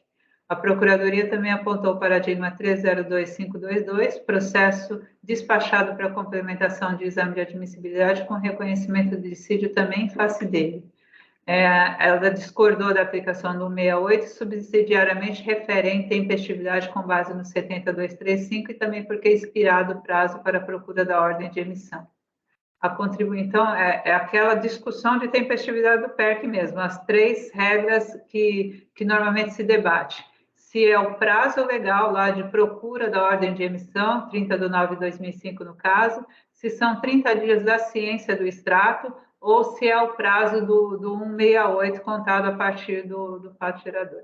A Procuradoria também apontou o paradigma 302522, processo despachado para complementação de exame de admissibilidade com reconhecimento de dissídio também em face dele. Ela discordou da aplicação do 168 e subsidiariamente refere a intempestividade com base no 70235 e também porque é expirado o prazo para a procura da ordem de emissão. Então, é aquela discussão de tempestividade do PERC mesmo, as três regras que normalmente se debate. Se é o prazo legal lá de procura da ordem de emissão, 30/9/2005 no caso, se são 30 dias da ciência do extrato, ou se é o prazo do 168 contado a partir do fato gerador.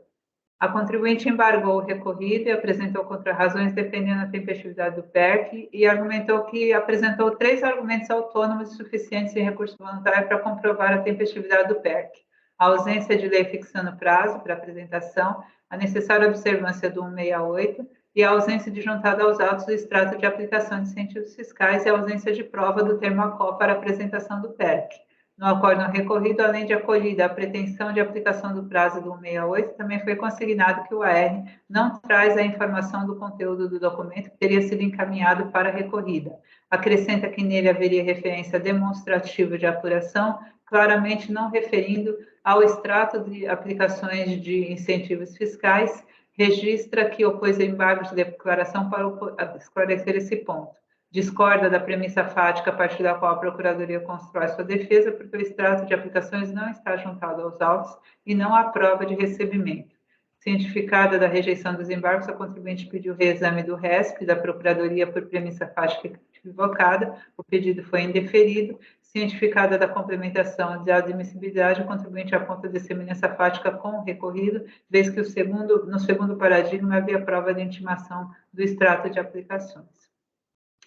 A contribuinte embargou o recorrido e apresentou contrarrazões defendendo a tempestividade do PERC e argumentou que apresentou 3 argumentos autônomos suficientes em recurso voluntário para comprovar a tempestividade do PERC: a ausência de lei fixando prazo para apresentação, a necessária observância do 168 e a ausência de juntada aos autos do extrato de aplicação de incentivos fiscais e a ausência de prova do termo ACO para apresentação do PERC. No acórdão recorrido, além de acolhida a pretensão de aplicação do prazo do 168, também foi consignado que o AR não traz a informação do conteúdo do documento que teria sido encaminhado para a recorrida. Acrescenta que nele haveria referência demonstrativa de apuração, claramente não referindo ao extrato de aplicações de incentivos fiscais, registra que opôs a embargo de declaração para esclarecer esse ponto. Discorda da premissa fática a partir da qual a Procuradoria constrói sua defesa, porque o extrato de aplicações não está juntado aos autos e não há prova de recebimento. Cientificada da rejeição dos embargos, a contribuinte pediu reexame do RESP da Procuradoria por premissa fática equivocada, o pedido foi indeferido. Cientificada da complementação de admissibilidade, o contribuinte aponta de semelhança fática com o recorrido, vez que no segundo paradigma havia prova de intimação do extrato de aplicações.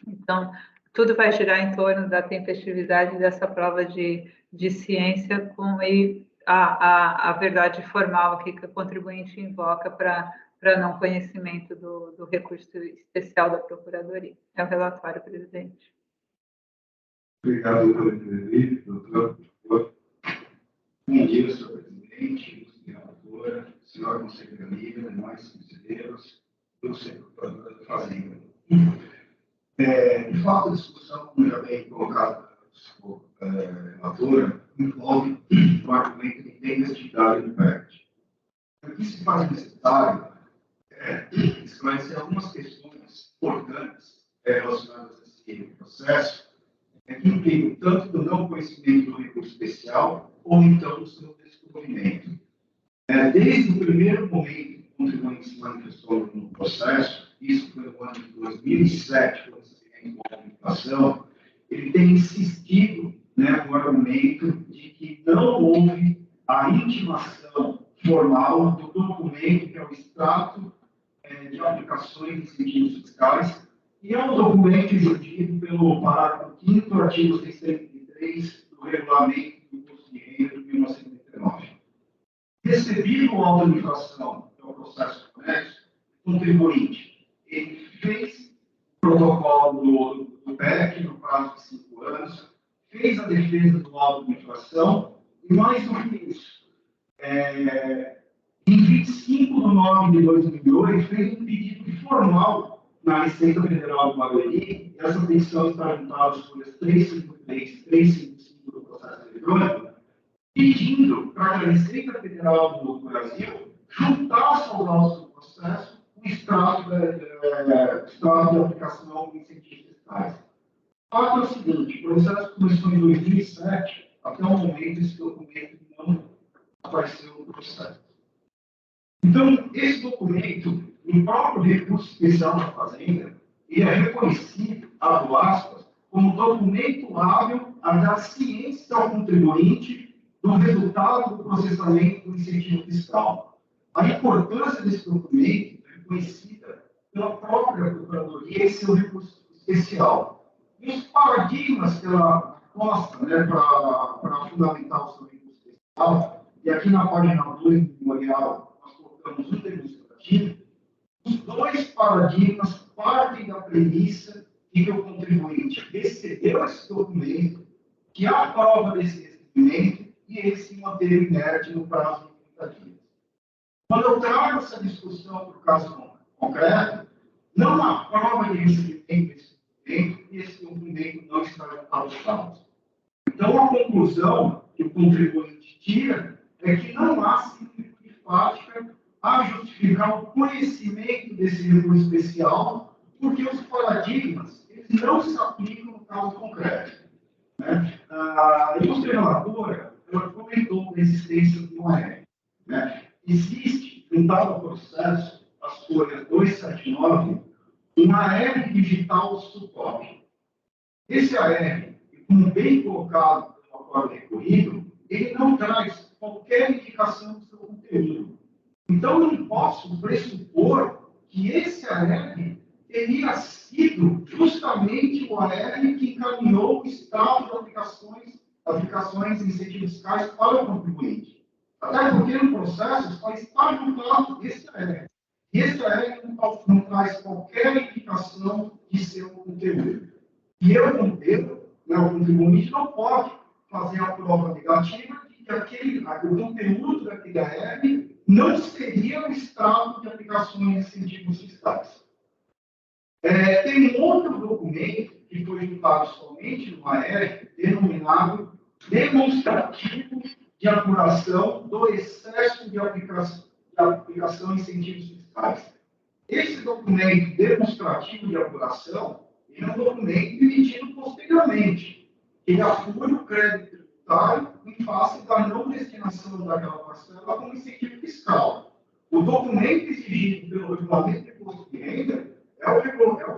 Então, tudo vai girar em torno da tempestividade dessa prova de ciência com a verdade formal aqui que o contribuinte invoca para não conhecimento do recurso especial da Procuradoria. É o relatório, presidente. Obrigado, doutor Frederico. Doutor, por favor. Bom dia, senhor presidente, senhora, senhora conselheira amiga, demais conselheiros, eu sou procuradora da Fazenda. De fato, a discussão, como já bem colocado pela relatora, envolve o argumento de tempestividade do PERC. Aqui se faz necessário esclarecer algumas questões importantes relacionadas a esse processo, que implicam tanto do não conhecimento do recurso especial, ou então do seu descobrimento. Desde o primeiro momento que o contribuinte se manifestou no processo, isso foi no ano de 2007, quando se entrou a comunicação, ele tem insistido no argumento de que não houve a intimação formal do documento, que é o extrato de aplicações de incentivos fiscais, e é um documento exigido pelo parágrafo 5º, artigo 603 do Regulamento do Imposto de Renda de 1999. Recebido o auto de infração, que é o processo conexo, o contribuinte, ele fez o protocolo do PEC no prazo de 5 anos, fez a defesa do auto de infração, e mais do que isso, em 25 de nove de 2008, fez um pedido formal na Receita Federal do Barueri, e essa petição está juntada às folhas 353 e 355 do processo eletrônico, pedindo para que a Receita Federal do Brasil juntasse aos autos do processo o extrato de aplicação de incentivos fiscais. O fato é o seguinte: o processo começou em 2007, até o momento esse documento não apareceu no processo. Então, esse documento, no próprio recurso especial da Fazenda, ele é reconhecido, abro aspas, como documento hábil a dar ciência ao contribuinte do resultado do processamento do incentivo fiscal. A importância desse documento é reconhecida pela própria Procuradoria e seu recurso especial. E os paradigmas que ela aposta para fundamentar o seu recurso especial, e aqui na página 2 do memorial nós colocamos um demonstrativo, os dois paradigmas partem da premissa de que o contribuinte recebeu esse documento, que há prova desse recebimento e ele se manteve inerte no prazo de 30 dias. Quando eu trago essa discussão para o caso concreto, não há prova de recebimento desse documento e esse documento não está adotado. Então, a conclusão que o contribuinte tira é que não há similitude fática a justificar o conhecimento desse recurso especial, porque os paradigmas eles não se aplicam no caso concreto. Né? A ilustre relatora ela comentou a existência de uma AR. Né? Existe, no tal processo, as folhas 279, uma AR digital suporte. Esse AR, como bem colocado no acordo recorrido, ele não traz qualquer indicação do seu conteúdo. Então, eu não posso pressupor que esse AR teria sido justamente o AR que encaminhou o estado de aplicações de incentivos fiscais para o contribuinte. Até porque no processo só está juntado esse AR. E esse AR não traz qualquer indicação de seu conteúdo. E eu, o contribuinte não pode fazer a prova negativa de que o conteúdo daquele AR não seria o extrato de aplicações de incentivos fiscais. Tem um outro documento que foi juntado somente no AR, denominado demonstrativo de apuração do excesso de aplicação de incentivos fiscais. Esse documento demonstrativo de apuração é um documento emitido posteriormente. Ele apura o crédito tributário em face da não destinação daquela parcela como incentivo fiscal. O documento exigido pelo Regulamento de Imposto de Renda é o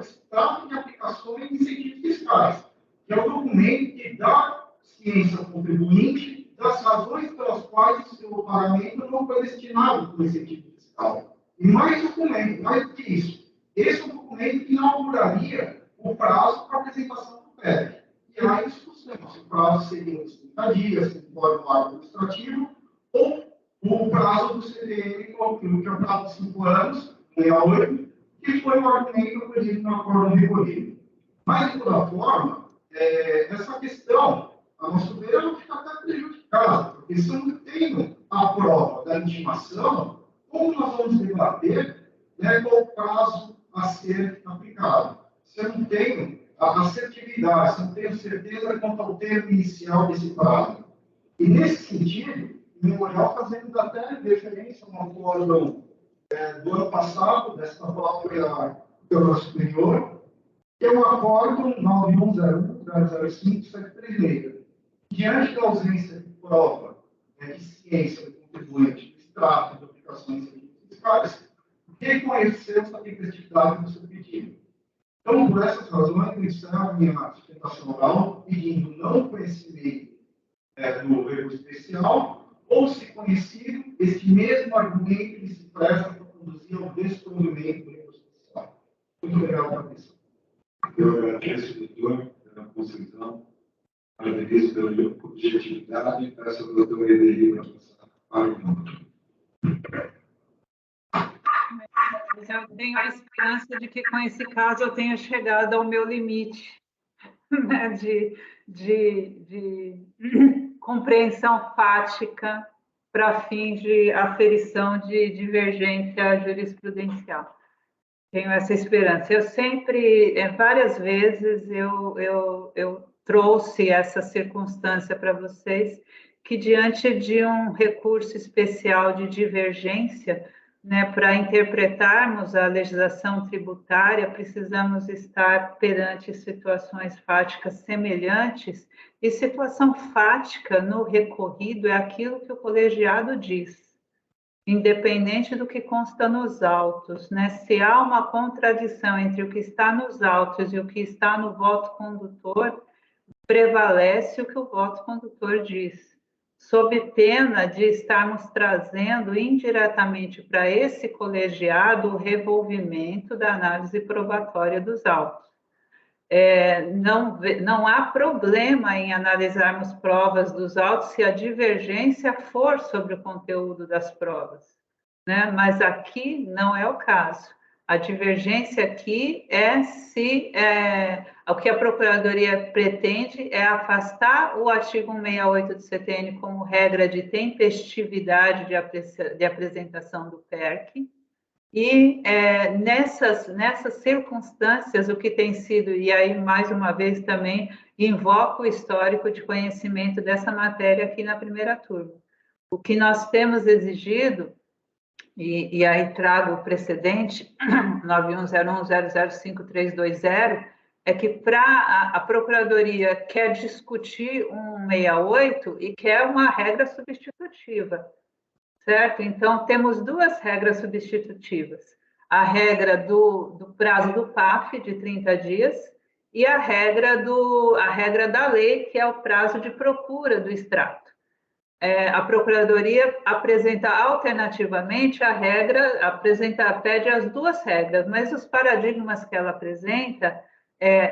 extrato de aplicações de incentivos fiscais, que é o documento que dá ciência ao contribuinte das razões pelas quais o seu pagamento não foi destinado para o incentivo fiscal. E mais documento, mais do que isso, esse é o documento que inauguraria o prazo para apresentação do PEC. E aí a discussão, se o prazo seria de 30 dias, conforme o ato administrativo, ou o prazo do CDM, que é o prazo de 5 anos, 68, que foi o argumento oferecido no acordo recolhido. Mas, de toda forma, essa questão, a nosso ver, ela fica até prejudicada, porque se eu não tenho a prova da intimação, como nós vamos debater qual o prazo a ser aplicado? Se eu não tenho a assertividade, se eu não tenho certeza quanto ao termo inicial desse prazo. E, nesse sentido, em memorial, fazemos até referência a um acordo do ano passado, desta própria Câmara Superior, que é o acordo 9101-005-736. Diante da ausência de prova de ciência do contribuinte no extrato de aplicações fiscais, reconhecemos a tempestividade do seu pedido. Então, por essas razões, eu encerro a minha sustentação oral pedindo não conhecimento do recurso especial, ou, se conhecido, esse mesmo argumento que se presta para conduzir ao desprovimento do recurso especial. Muito obrigado pela atenção. Eu agradeço, doutor, pela concessão, agradeço pela objetividade e peço ao doutor Ederi para passar para o mundo. Mas eu tenho a esperança de que, com esse caso, eu tenha chegado ao meu limite, né, de compreensão fática para fins de aferição de divergência jurisprudencial. Tenho essa esperança. Eu sempre, várias vezes, eu trouxe essa circunstância para vocês, que diante de um recurso especial de divergência, né, para interpretarmos a legislação tributária, precisamos estar perante situações fáticas semelhantes, e situação fática no recorrido é aquilo que o colegiado diz, independente do que consta nos autos, né? Se há uma contradição entre o que está nos autos e o que está no voto condutor, prevalece o que o voto condutor diz, sob pena de estarmos trazendo indiretamente para esse colegiado o revolvimento da análise probatória dos autos. Não há problema em analisarmos provas dos autos se a divergência for sobre o conteúdo das provas, né? Mas aqui não é o caso. A divergência aqui é se o que a Procuradoria pretende é afastar o artigo 168 do CTN como regra de tempestividade de apresentação do PERC, e nessas circunstâncias, o que tem sido, e aí mais uma vez também invoco o histórico de conhecimento dessa matéria aqui na primeira turma. O que nós temos exigido, e aí trago o precedente, 9101005320, é que a Procuradoria quer discutir um 168 e quer uma regra substitutiva, certo? Então, temos duas regras substitutivas. A regra do prazo do PAF, de 30 dias, e a regra da lei, que é o prazo de procura do extrato. A Procuradoria apresenta alternativamente pede as duas regras, mas os paradigmas que ela apresenta,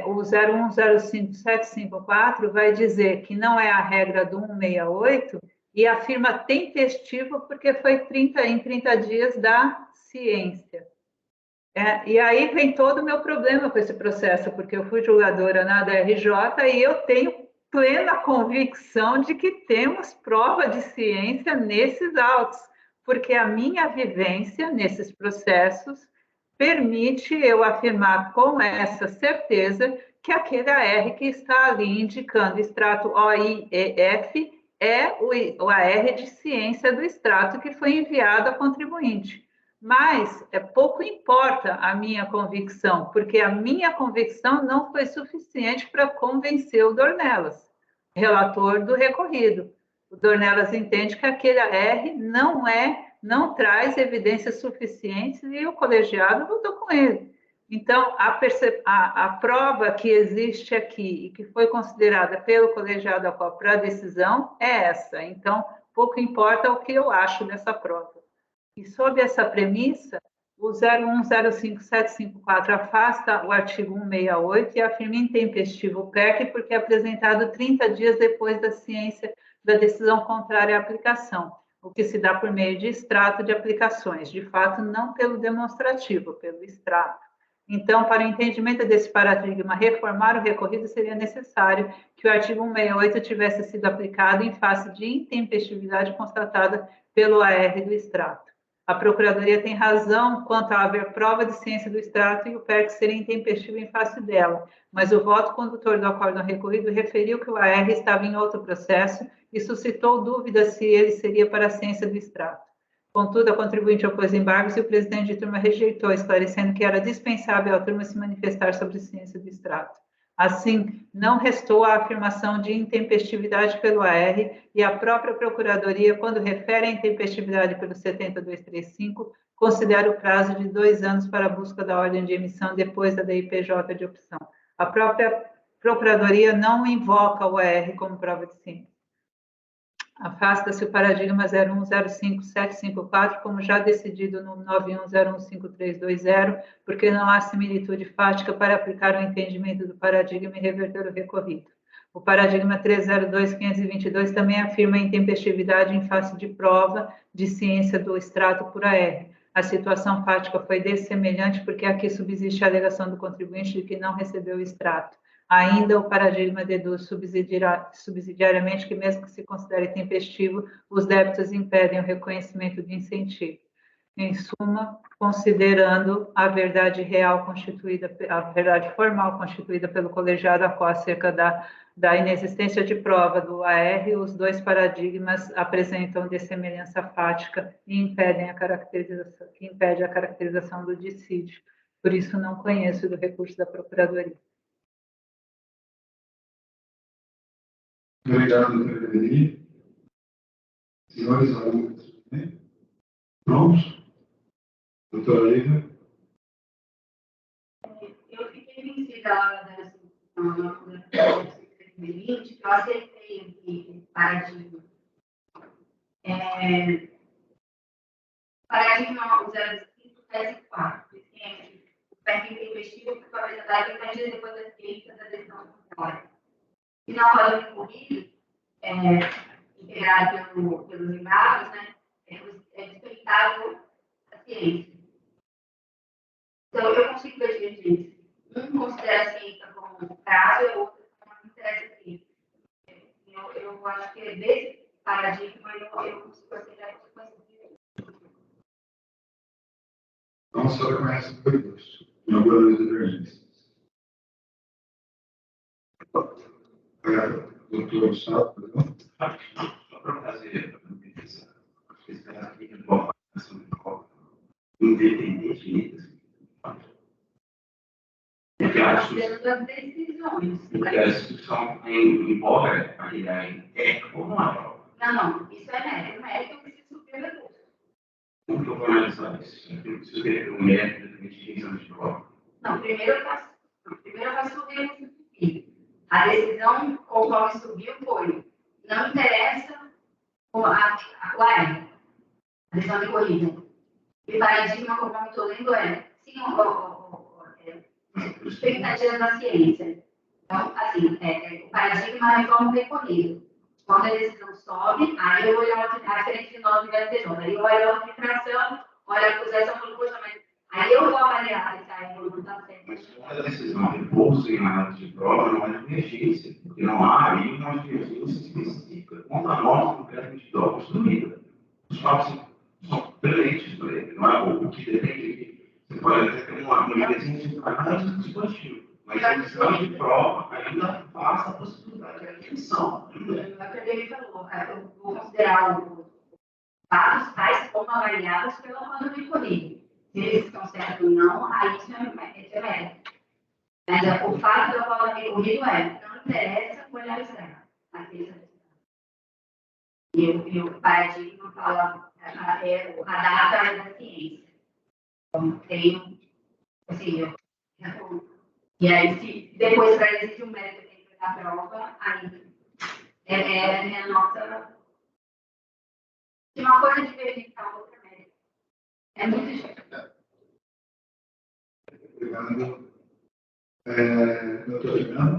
o 0105754 vai dizer que não é a regra do 168 e afirma tempestivo porque foi em 30 dias da ciência. E aí vem todo o meu problema com esse processo, porque eu fui julgadora na DRJ e eu tenho plena convicção de que temos prova de ciência nesses autos, porque a minha vivência nesses processos permite eu afirmar com essa certeza que aquele AR que está ali indicando extrato OIEF é o AR de ciência do extrato que foi enviado a contribuinte. Mas pouco importa a minha convicção, porque a minha convicção não foi suficiente para convencer o Dornelas, relator do recorrido. O Dornelas entende que aquele AR não traz evidências suficientes e o colegiado votou com ele. Então, a prova que existe aqui e que foi considerada pelo colegiado para a decisão é essa. Então, pouco importa o que eu acho dessa prova. E sob essa premissa, o 0105754 afasta o artigo 168 e afirma intempestivo o PEC porque é apresentado 30 dias depois da ciência da decisão contrária à aplicação, o que se dá por meio de extrato de aplicações, de fato, não pelo demonstrativo, pelo extrato. Então, para o entendimento desse paradigma, reformar o recorrido seria necessário que o artigo 168 tivesse sido aplicado em face de intempestividade constatada pelo AR do extrato. A Procuradoria tem razão quanto a haver prova de ciência do extrato e o PERC ser intempestivo em face dela, mas o voto condutor do acórdão recorrido referiu que o AR estava em outro processo e suscitou dúvida se ele seria para a ciência do extrato. Contudo, a contribuinte opôs embargos e o presidente de turma rejeitou, esclarecendo que era dispensável a turma se manifestar sobre a ciência do extrato. Assim, não restou a afirmação de intempestividade pelo AR e a própria Procuradoria, quando refere a intempestividade pelo 70235, considera o prazo de 2 anos para a busca da ordem de emissão depois da DIPJ de opção. A própria Procuradoria não invoca o AR como prova de ciência. Afasta-se o paradigma 0105754, como já decidido no 91015320, porque não há similitude fática para aplicar o entendimento do paradigma e reverter o recorrido. O paradigma 302522 também afirma a intempestividade em face de prova de ciência do extrato por AR. A situação fática foi dessemelhante porque aqui subsiste a alegação do contribuinte de que não recebeu o extrato. Ainda o paradigma deduz subsidiariamente que, mesmo que se considere tempestivo, os débitos impedem o reconhecimento de incentivo. Em suma, considerando a verdade real constituída, a verdade formal constituída pelo colegiado acerca da inexistência de prova do AR, os dois paradigmas apresentam dessemelhança fática e impede a caracterização do dissídio. Por isso, não conheço do recurso da Procuradoria. Obrigado, doutor Frederico. Senhores alunos, prontos? Doutora Lívia? Eu fiquei vencida a hora da discussão que eu acertei aqui esse paradigma. Paradigma 0574, o PEC intempestivo que foi apresentado 30 dias depois da ciência da decisão contrária. E na hora do recorrido, integrado pelos embargos, né, é dispensado a ciência. Então, eu consigo ver divergência. Um considera a ciência como prazo e o outro como não interessa aqui. Eu acho que desse paradigma eu consigo aceitar a consequência. Não só reconhece o percurso, não valoriza divergências. Doutor Gustavo, por exemplo? Só para fazer a questão aqui de uma avaliação de prova, independentemente porque a discussão envolve a ideia é ou não é prova. Não, isso é mérito. O mérito eu preciso subir o recurso. Como que eu vou analisar isso? Eu preciso ter um mérito de definição de prova. Não, primeiro eu faço subir o recurso. A decisão conforme subiu foi, não interessa a decisão de corrida. E paradigma, conforme estou lendo, sim, expectativas da ciência. Então, assim, o paradigma é reforma recorrido. Quando a decisão sobe, aí eu olho a diferença de 9 e 10, aí eu olho a filtração, olho a acusação do curso, aí eu vou avaliar se a evolução está certa. Mas quando a decisão de repouso em análise de prova não é divergência, porque não há aí uma divergência específica contra a norma concreta individual construída. Os fatos são diferentes por ele, não é o que depende. Você pode até ter uma linhazinha de análise dispositivo, mas a decisão de prova ainda passa a possibilidade de admissão. O acadêmico falou, eu vou considerar os fatos tais como avaliados pelo comando de corrida. Se eles estão certos ou não, aí isso é mérito. Mas o fato do comando de corrida não interessa olhar externo. E o paradigma fala, a data é da ciência. Então, tem, assim, e aí, se depois para existir um mérito dentro da prova, aí é a nossa. Se uma coisa é diferente da outra, é muito difícil. Obrigado. Doutor Fernando?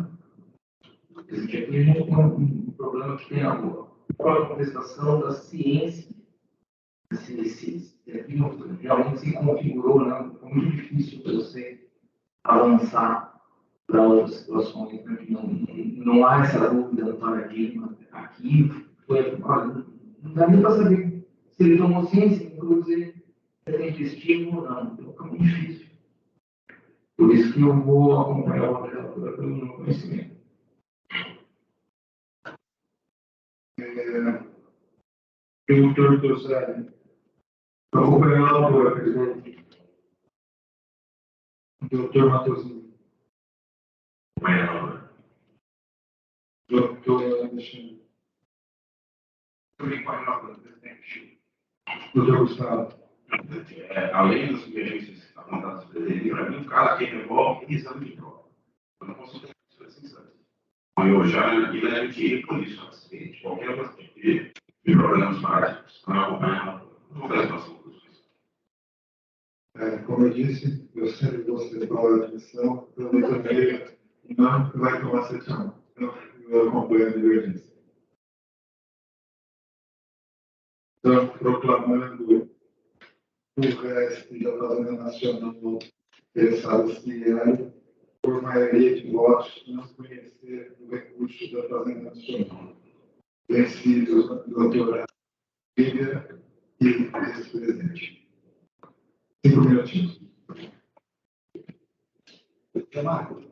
Aqui a gente tem um problema que tem a contestação da ciência. Se aquilo realmente se configurou, né? Foi muito difícil para você avançar para outras situações, né? Não há essa dúvida no paradigma. Aqui foi, não dá nem para saber se ele tomou ciência, inclusive, se ele tem estímulo ou não. Então, fica muito difícil. Por isso que eu vou acompanhar a literatura pelo meu conhecimento. Doutor Tosari. Estou acompanhando a autora, presidente. Doutor Matosinho. Doutor Alexandre. Doutor Gustavo. Além das divergências apontadas pelo ele, para mim, o caso que envolve exame de prova. Eu não posso ter isso assim. Eu já identifiquei por isso, de qualquer perspectiva de problemas básicos, não acompanhar, não faz nossas conclusões. Como eu disse, eu sempre vou ser prova de admissão, eu também não vai tomar sessão. Então, eu acompanho a divergência. Então, proclamando o resto da Fazenda Nacional interessado se por maioria de votos, transconhecer o recurso da Fazenda Nacional. Vencido o doutorado Lívia e ex-presidente. 5 minutinhos. Até mais.